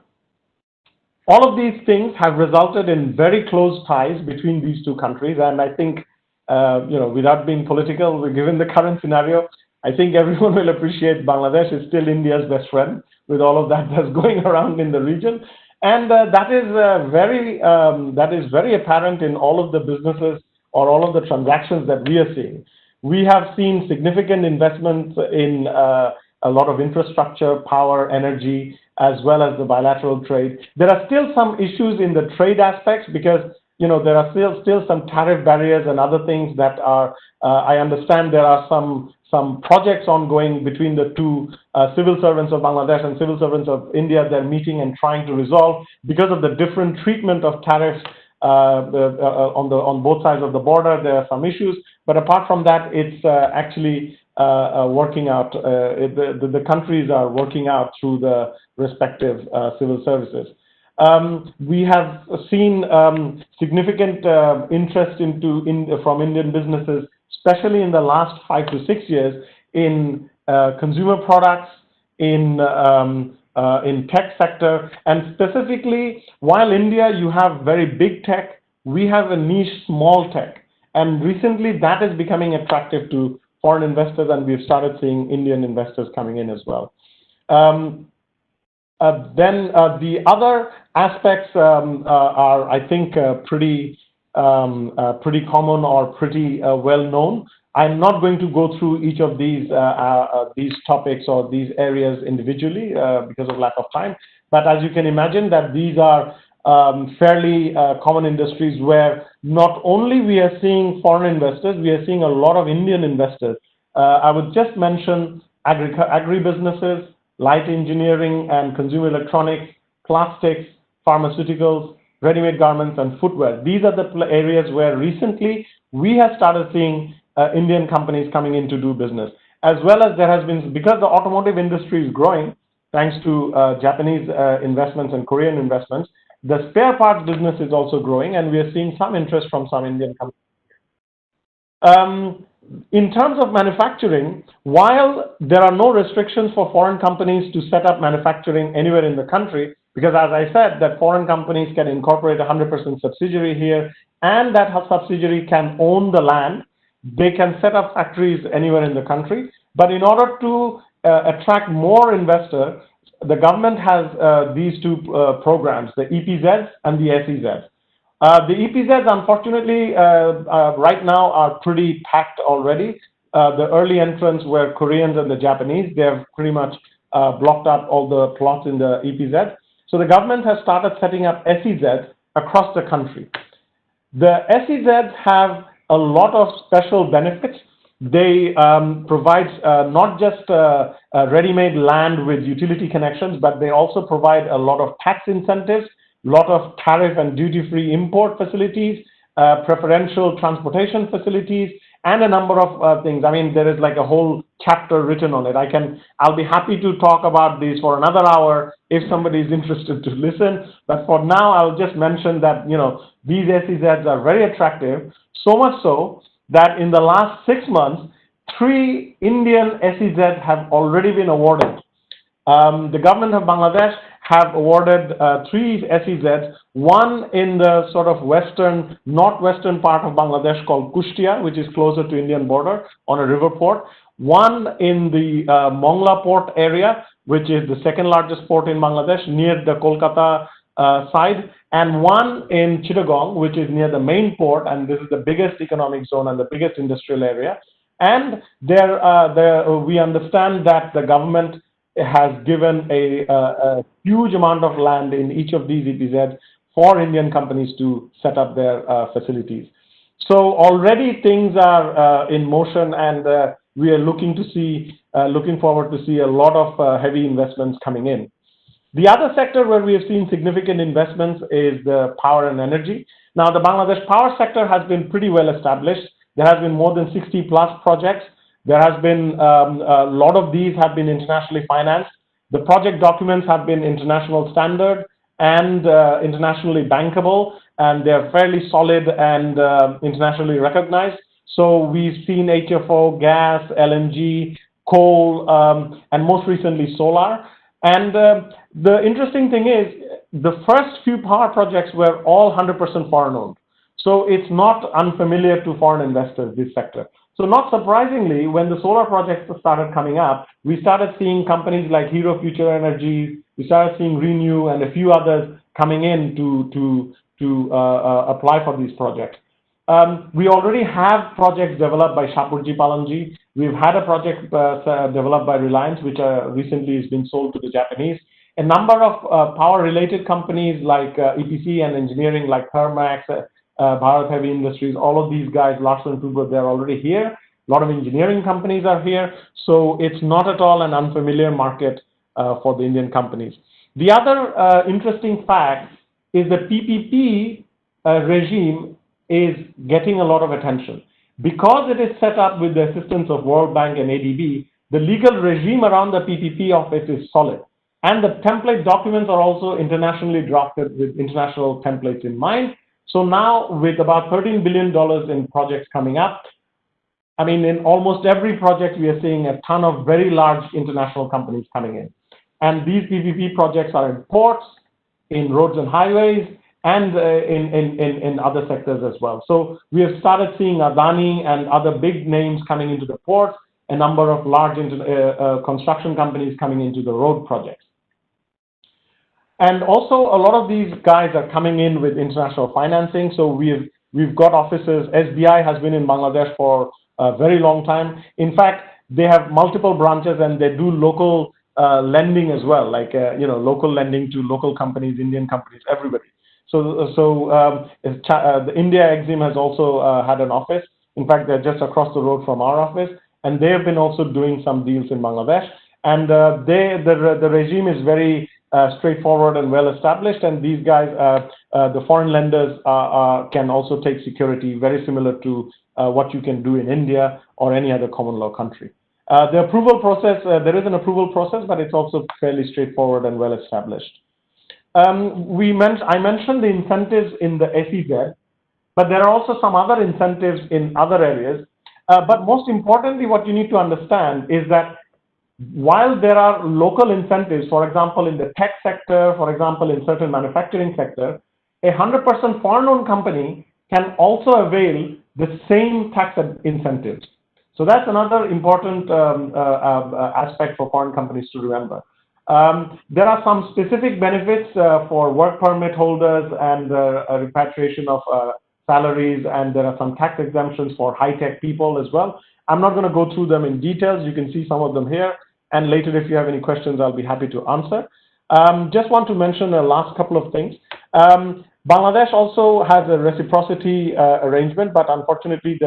All of these things have resulted in very close ties between these two countries, and I think, without being political, given the current scenario, I think everyone will appreciate Bangladesh is still India's best friend with all of that that's going around in the region. And that is very apparent in all of the businesses or all of the transactions that we are seeing. We have seen significant investments in a lot of infrastructure, power, energy, as well as the bilateral trade. There are still some issues in the trade aspects because there are still some tariff barriers and other things that are, I understand there are some projects ongoing between the two civil servants of Bangladesh and civil servants of India. They're meeting and trying to resolve because of the different treatment of tariffs on both sides of the border. There are some issues, but apart from that, it's actually working out. The countries are working out through the respective civil services. We have seen significant interest from Indian businesses, especially in the last 5 to 6 years, in consumer products, in tech sector, and specifically, while India you have very big tech, we have a niche small tech, and recently that is becoming attractive to foreign investors, and we've started seeing Indian investors coming in as well. Then the other aspects are, I think, pretty common or pretty well known. I'm not going to go through each of these topics or these areas individually because of lack of time. But as you can imagine, that these are fairly common industries where not only we are seeing foreign investors, we are seeing a lot of Indian investors. I would just mention agribusinesses, light engineering and consumer electronics, plastics, pharmaceuticals, ready-made garments, and footwear. These are the areas where recently we have started seeing Indian companies coming in to do business. As well as there has been, because the automotive industry is growing, thanks to Japanese investments and Korean investments, the spare parts business is also growing, and we are seeing some interest from some Indian companies. In terms of manufacturing, while there are no restrictions for foreign companies to set up manufacturing anywhere in the country, because as I said, that foreign companies can incorporate 100% subsidiary here, and that subsidiary can own the land, they can set up factories anywhere in the country. But in order to attract more investors, the government has these two programs, the EPZs and the SEZs. The EPZs, unfortunately, right now are pretty packed already. The early entrants were Koreans and the Japanese. They have pretty much blocked up all the plots in the EPZ. So the government has started setting up SEZs across the country. The SEZs have a lot of special benefits. They provide not just ready-made land with utility connections, but they also provide a lot of tax incentives, lot of tariff and duty-free import facilities, preferential transportation facilities, and a number of things. I mean, there is like a whole chapter written on it. I'll be happy to talk about these for another hour if somebody is interested to listen. But for now, I'll just mention that, these SEZs are very attractive, so much so that in the last 6 months, 3 Indian SEZs have already been awarded. The government of Bangladesh have awarded 3 SEZs, one in the sort of northwestern part of Bangladesh called Kushtia, which is closer to Indian border on a river port, one in the Mongla port area, which is the second largest port in Bangladesh near the Kolkata side, and one in Chittagong, which is near the main port, and this is the biggest economic zone and the biggest industrial area. And we understand that the government has given a huge amount of land in each of these EPZs for Indian companies to set up their facilities. So already things are in motion, and we are looking forward to see a lot of heavy investments coming in. The other sector where we have seen significant investments is the power and energy. Now, the Bangladesh power sector has been pretty well established. There has been more than 60 plus projects. There has been a lot of these have been internationally financed. The project documents have been international standard and internationally bankable, and they're fairly solid and internationally recognized. So we've seen HFO, gas, LNG, coal, and most recently solar. And the interesting thing is the first few power projects were all 100% foreign-owned. So it's not unfamiliar to foreign investors, this sector. So not surprisingly, when the solar projects started coming up, we started seeing companies like Hero Future Energy, we started seeing Renew and a few others coming in to apply for these projects. We already have projects developed by Shapurji Palanji. We've had a project developed by Reliance, which recently has been sold to the Japanese. A number of power-related companies like EPC and engineering, like Thermax, Bharat Heavy Industries, all of these guys, Larsen & Toubro, they're already here. A lot of engineering companies are here. So it's not at all an unfamiliar market for the Indian companies. The other interesting fact is the PPP regime is getting a lot of attention. Because it is set up with the assistance of World Bank and ADB, the legal regime around the PPP office is solid. And the template documents are also internationally drafted with international templates in mind. So now with about $13 billion in projects coming up, I mean, in almost every project, we are seeing a ton of very large international companies coming in. And these PPP projects are in ports, in roads and highways, and in other sectors as well. So we have started seeing Adani and other big names coming into the ports, a number of large construction companies coming into the road projects. And also, a lot of these guys are coming in with international financing. So we've got offices. SBI has been in Bangladesh for a very long time. In fact, they have multiple branches and they do local lending as well, like local lending to local companies, Indian companies, everybody. So the India Exim has also had an office. In fact, they're just across the road from our office, and they have been also doing some deals in Bangladesh. And the regime is very straightforward and well established, and these guys, the foreign lenders, can also take security, very similar to what you can do in India or any other common law country. The approval process, there is an approval process, but it's also fairly straightforward and well established. I mentioned the incentives in the SEZ, but there are also some other incentives in other areas. But most importantly, what you need to understand is that while there are local incentives, for example, in the tech sector, for example, in certain manufacturing sector, a 100% foreign-owned company can also avail the same tax incentives. So that's another important aspect for foreign companies to remember. There are some specific benefits for work permit holders and repatriation of salaries, and there are some tax exemptions for high-tech people as well. I'm not going to go through them in details. You can see some of them here. And later, if you have any questions, I'll be happy to answer. Just want to mention the last couple of things. Bangladesh also has a reciprocity arrangement, but unfortunately,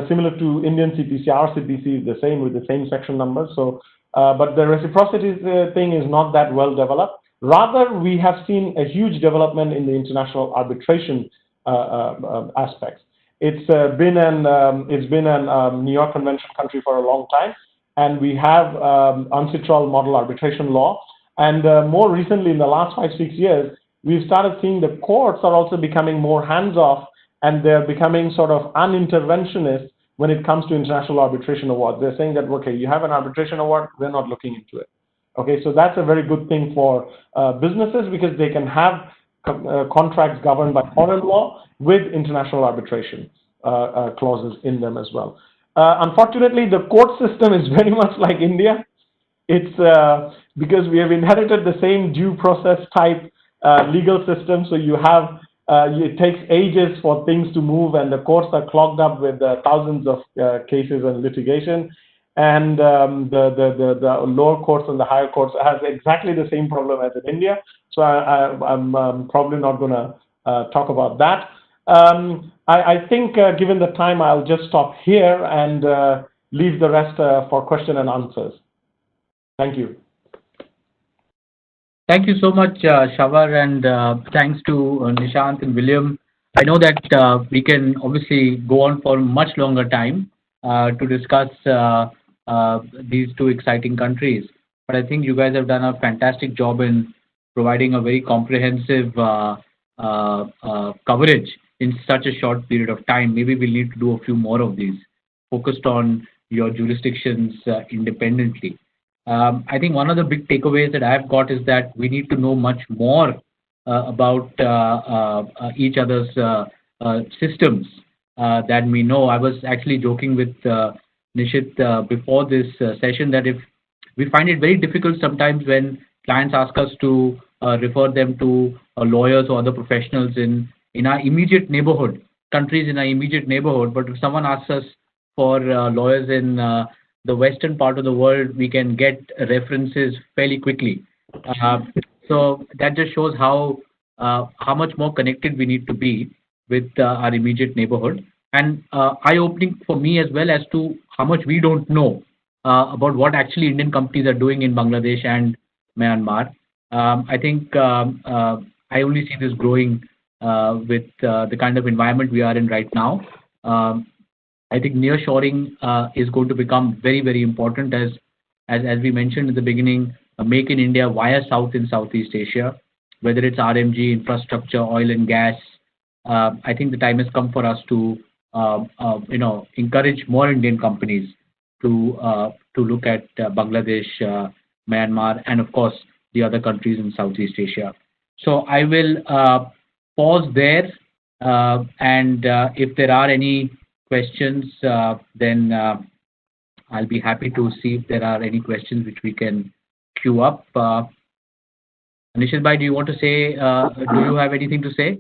similar to Indian CPC, our CPC is the same with the same section numbers. So, but the reciprocity thing is not that well developed. Rather, we have seen a huge development in the international arbitration aspects. It's been an New York Convention country for a long time, and we have UNCITRAL model arbitration law. And more recently, in the last 5-6 years, we've started seeing the courts are also becoming more hands-off, and they're becoming sort of uninterventionist when it comes to international arbitration awards. They're saying that, okay, you have an arbitration award, we're not looking into it. Okay, so that's a very good thing for businesses, because they can have contracts governed by foreign law with international arbitration clauses in them as well. Unfortunately, the court system is very much like India. It's because we have inherited the same due process type legal system. So you have, it takes ages for things to move, and the courts are clogged up with thousands of cases and litigation. And the lower courts and the higher courts has exactly the same problem as in India. So I'm probably not going to talk about that. I think given the time, I'll just stop here and leave the rest for question and answers. Thank you. Thank you so much, Shawar, and thanks to Nishant and William. I know that we can obviously go on for much longer time to discuss these two exciting countries, but I think you guys have done a fantastic job in providing a very comprehensive coverage in such a short period of time. Maybe we'll need to do a few more of these, focused on your jurisdictions independently. I think one of the big takeaways that I've got is that we need to know much more about each other's systems that we know. I was actually joking with Nishith before this session that if we find it very difficult sometimes when clients ask us to refer them to lawyers or other professionals in our immediate neighborhood, countries in our immediate neighborhood. But if someone asks us for lawyers in the western part of the world, we can get references fairly quickly. So that just shows how much more connected we need to be with our immediate neighborhood, and eye-opening for me as well as to how much we don't know about what actually Indian companies are doing in Bangladesh and Myanmar. I think I only see this growing with the kind of environment we are in right now. I think nearshoring is going to become very, very important as we mentioned in the beginning, make in India via South in Southeast Asia, whether it's RMG, infrastructure, oil and gas. I think the time has come for us to encourage more Indian companies to look at Bangladesh, Myanmar, and of course the other countries in Southeast Asia. So I will pause there, and if there are any questions, then I'll be happy to see if there are any questions which we can queue up. Nishith bhai, do you want to say? Do you have anything to say?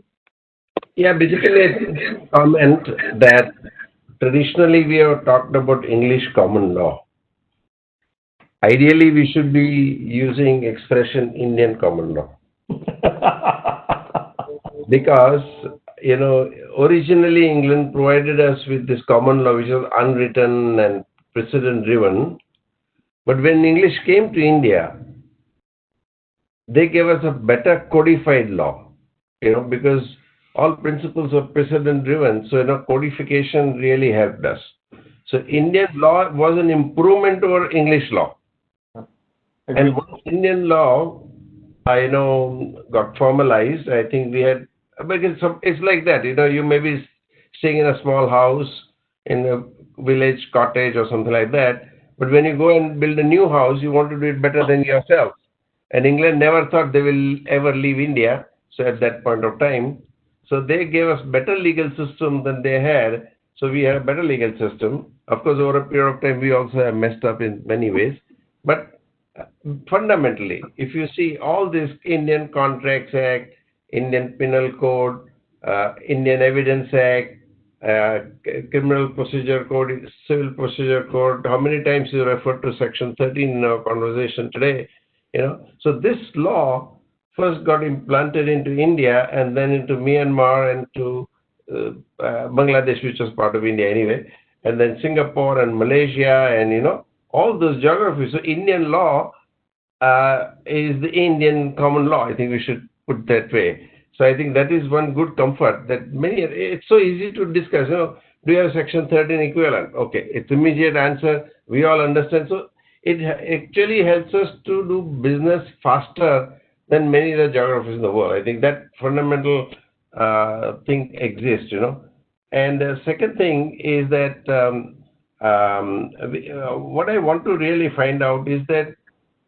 Yeah, basically, I think comment that traditionally we have talked about English common law. Ideally, we should be using expression Indian common law. Because, originally England provided us with this common law, which was unwritten and precedent-driven. But when English came to India, they gave us a better codified law, because all principles were precedent-driven. So, codification really helped us. So, Indian law was an improvement over English law. And once Indian law, got formalized, I think we had, because it's like that, you may be staying in a small house, in a village cottage or something like that, but when you go and build a new house, you want to do it better than yourself. And England never thought they will ever leave India, so at that point of time. So they gave us better legal system than they had, so we had a better legal system. Of course, over a period of time, we also have messed up in many ways. But fundamentally, if you see all this Indian Contracts Act, Indian Penal Code, Indian Evidence Act, Criminal Procedure Code, Civil Procedure Code, how many times you refer to Section 13 in our conversation today, So this law first got implanted into India and then into Myanmar and to Bangladesh, which was part of India anyway, and then Singapore and Malaysia and, all those geographies. So Indian law is the Indian common law. I think we should put that way. So I think that is one good comfort that it's so easy to discuss, do you have Section 13 equivalent? Okay, it's immediate answer. We all understand. So it actually helps us to do business faster than many other geographies in the world. I think that fundamental thing exists, And the second thing is that what I want to really find out is that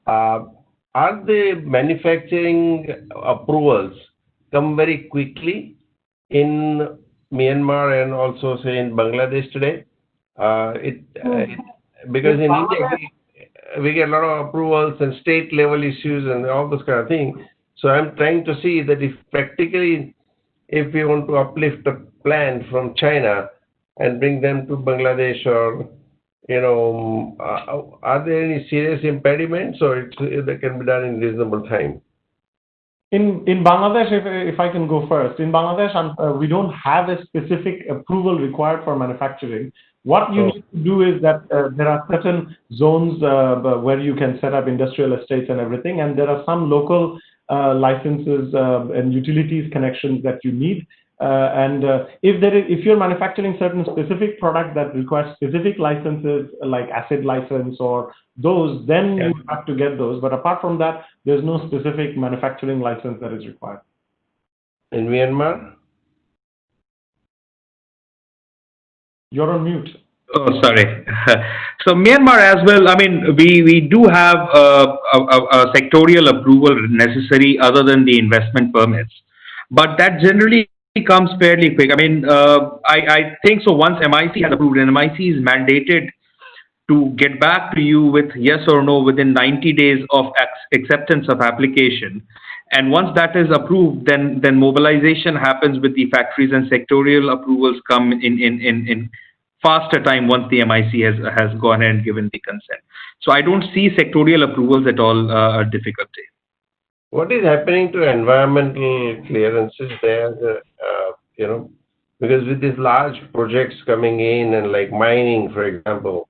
are the manufacturing approvals come very quickly in Myanmar and also say in Bangladesh today? Because in India we get a lot of approvals and state level issues and all this kind of thing. So I'm trying to see that if practically if we want to uplift a plant from China and bring them to Bangladesh or are there any serious impediments or that can be done in reasonable time? In Bangladesh, if I can go first, in Bangladesh, we don't have a specific approval required for manufacturing. What you need to do is that there are certain zones where you can set up industrial estates and everything, and there are some local licenses and utilities connections that you need. If you're manufacturing certain specific product that requires specific licenses like acid license or those, then you have to get those. But apart from that, there's no specific manufacturing license that is required. In Myanmar? You're on mute. Oh, sorry. So Myanmar as well, I mean, we do have a sectorial approval necessary other than the investment permits, but that generally comes fairly quick. I mean, I think so once MIC has approved, and MIC is mandated to get back to you with yes or no within 90 days of acceptance of application. And once that is approved, then mobilization happens with the factories, and sectorial approvals come in faster time once the MIC has gone ahead and given the consent. So I don't see sectorial approvals at all a difficulty. What is happening to environmental clearances there? Because with these large projects coming in and like mining, for example,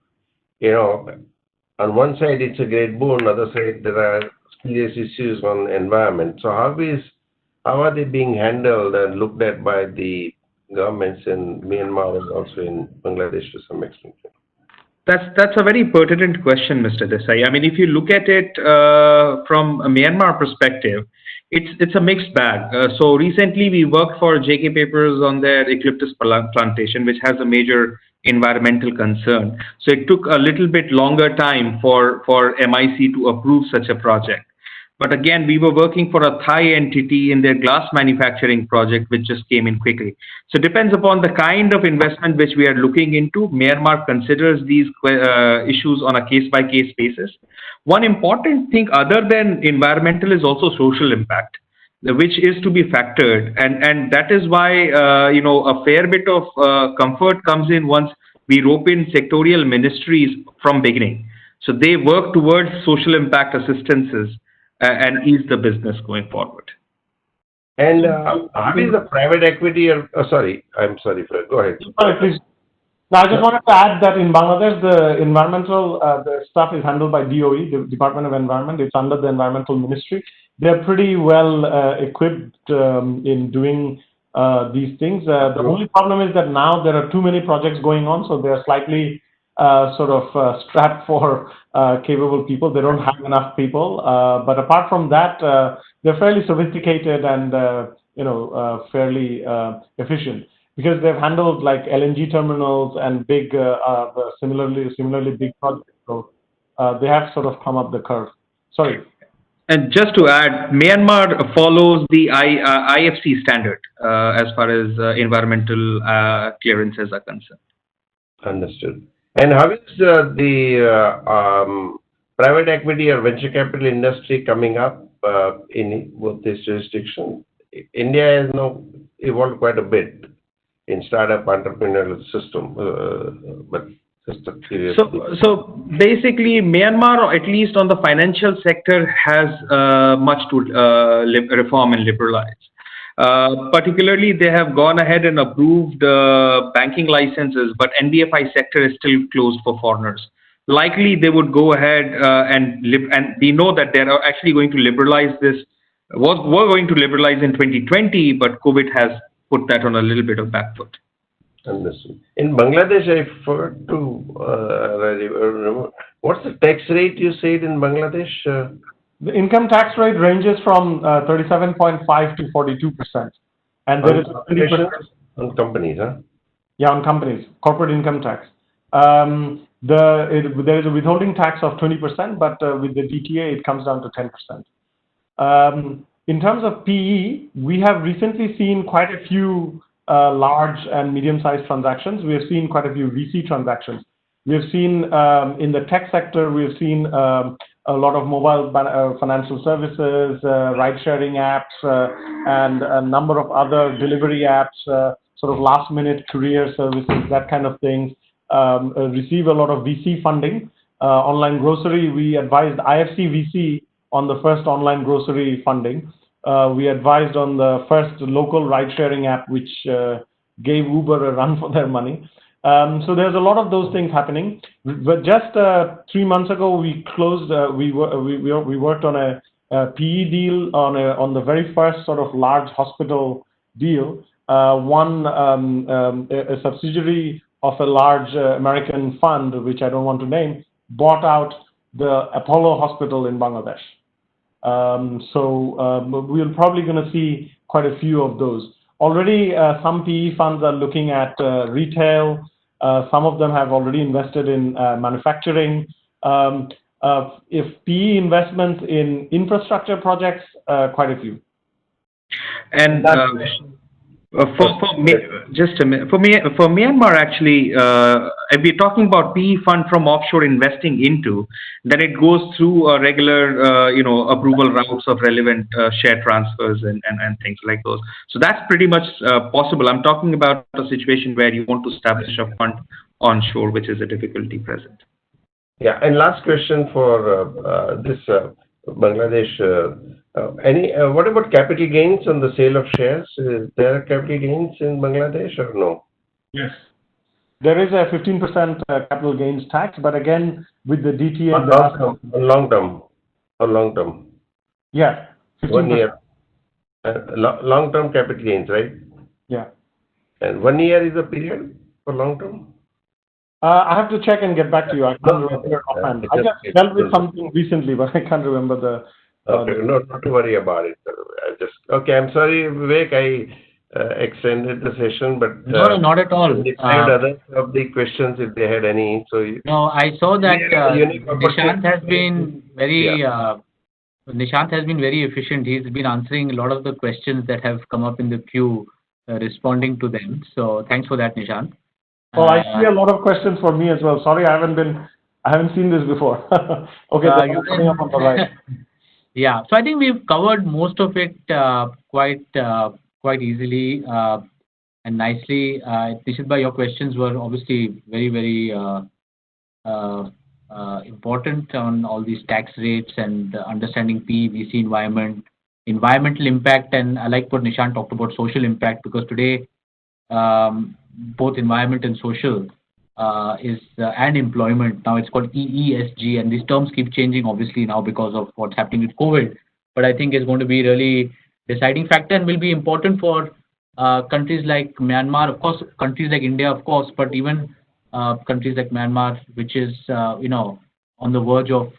on one side it's a great boon, other side there are serious issues on environment. So how are they being handled and looked at by the governments in Myanmar and also in Bangladesh to some extent? That's a very pertinent question, Mr. Desai. I mean, if you look at it from a Myanmar perspective, it's a mixed bag. So recently we worked for JK Papers on their eucalyptus plantation, which has a major environmental concern. So it took a little bit longer time for MIC to approve such a project. But again, we were working for a Thai entity in their glass manufacturing project, which just came in quickly. So it depends upon the kind of investment which we are looking into. Myanmar considers these issues on a case-by-case basis. One important thing other than environmental is also social impact, which is to be factored. And that is why, a fair bit of comfort comes in once we rope in sectorial ministries from beginning. So they work towards social impact assistances and ease the business going forward. And how is the private equity? Sorry, I'm sorry, Fred. Go ahead. Sorry, please. Now, I just wanted to add that in Bangladesh, the environmental the stuff is handled by DOE, the Department of Environment. It's under the Environmental Ministry. They're pretty well equipped in doing these things. The only problem is that now there are too many projects going on, so they're slightly strapped for capable people. They don't have enough people. But apart from that, they're fairly sophisticated and fairly efficient, because they've handled like LNG terminals and big, similarly big projects. So they have sort of come up the curve. Sorry. And just to add, Myanmar follows the IFC standard as far as environmental clearances are concerned. Understood. And how is the private equity or venture capital industry coming up in both these jurisdictions? India has now evolved quite a bit in startup entrepreneurial system, but just curious. So basically, Myanmar, or at least on the financial sector, has much to reform and liberalize. Particularly, they have gone ahead and approved banking licenses, but NBFI sector is still closed for foreigners. Likely, they would go ahead and we know that they are actually going to liberalize this. Were going to liberalize in 2020, but COVID has put that on a little bit of back foot. Understood. In Bangladesh, I forgot to remember. What's the tax rate you said in Bangladesh? The income tax rate ranges from 37.5 to 42%, and there is 20% on companies, huh? Yeah, on companies, corporate income tax. There is a withholding tax of 20%, but with the DTA, it comes down to 10%. In terms of PE, we have recently seen quite a few large and medium-sized transactions. We have seen quite a few VC transactions. We have seen in the tech sector, we have seen a lot of mobile financial services, ride-sharing apps, and a number of other delivery apps, sort of last-minute courier services, that kind of things, receive a lot of VC funding. Online grocery, we advised IFC VC on the first online grocery funding. We advised on the first local ride-sharing app, which gave Uber a run for their money. So there's a lot of those things happening. But just 3 months ago, we closed. We worked on a PE deal on the very first sort of large hospital deal. A subsidiary of a large American fund, which I don't want to name, bought out the Apollo Hospital in Bangladesh. We're probably going to see quite a few of those. Already, some PE funds are looking at retail, Some of them have already invested in manufacturing. If PE investments in infrastructure projects, quite a few. And just a minute. For Myanmar, actually, if we're talking about PE fund from offshore investing into, then it goes through a regular, approval routes of relevant share transfers and things like those. So that's pretty much possible. I'm talking about a situation where you want to establish a fund onshore, which is a difficulty present. Yeah, and last question for this Bangladesh. What about capital gains on the sale of shares? Is there capital gains in Bangladesh or no? Yes. There is a 15% capital gains tax, but again, with the DTA... Long term. Yeah. 15%. 1 year. Long-term capital gains, right? Yeah. And 1 year is the period for long term? I have to check and get back to you. I can't remember offhand. I just dealt with something recently, but I can't remember the... Okay, not to worry about it. Okay, I'm sorry, Vivek, I extended the session, but... No, not at all. Others of the questions if they had any. So no, I saw that Nishant has been very... Nishant has been very efficient. He's been answering a lot of the questions that have come up in the queue, responding to them. So thanks for that, Nishant. Oh, I see a lot of questions for me as well. Sorry, I haven't seen this before. Okay, that's coming up on the right. Yeah, so I think we've covered most of it quite easily and nicely. Nishith bhai, your questions were obviously very, very important on all these tax rates and understanding PE, VC environment, environmental impact, and I like what Nishant talked about social impact, because today both environment and social and employment, now it's called EESG, and these terms keep changing obviously now because of what's happening with COVID, but I think it's going to be really deciding factor and will be important for countries like Myanmar, of course, countries like India, of course, but even countries like Myanmar, which is on the verge of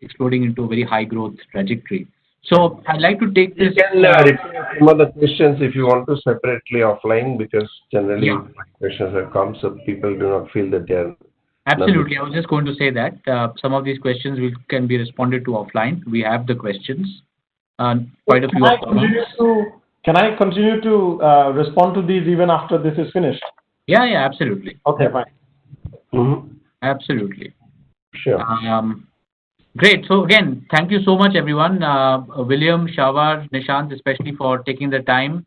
exploding into a very high growth trajectory. So I'd like to take this. You can repeat some of the questions if you want to separately offline, because generally questions have come, so people do not feel that they are... Absolutely. I was just going to say that some of these questions can be responded to offline. We have the questions. Quite a few of them. Can I continue to respond to these even after this is finished? Yeah, absolutely. Okay, fine. Absolutely. Sure. Great. So again, thank you so much, everyone. William, Shawar, Nishant, especially for taking the time.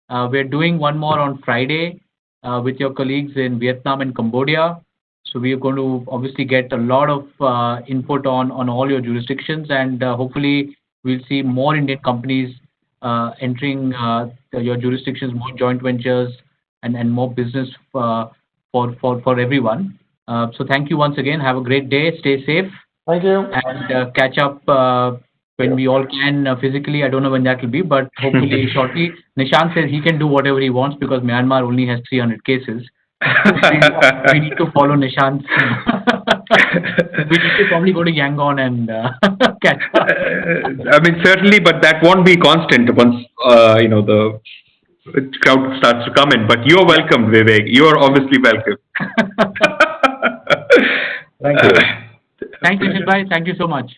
We're doing one more on Friday with your colleagues in Vietnam and Cambodia. So we are going to obviously get a lot of input on all your jurisdictions, and hopefully we'll see more Indian companies entering your jurisdictions, more joint ventures, and more business for everyone. So thank you once again. Have a great day. Stay safe. Thank you. And catch up when we all can physically. I don't know when that will be, but hopefully shortly. Nishant says he can do whatever he wants because Myanmar only has 300 cases. We need to follow Nishant. We need to probably go to Yangon and catch up. I mean, certainly, but that won't be constant once the crowd starts to come in. But you're welcome, Vivek. You're obviously welcome. Thank you. Thank you, Nishith bhai. Thank you so much.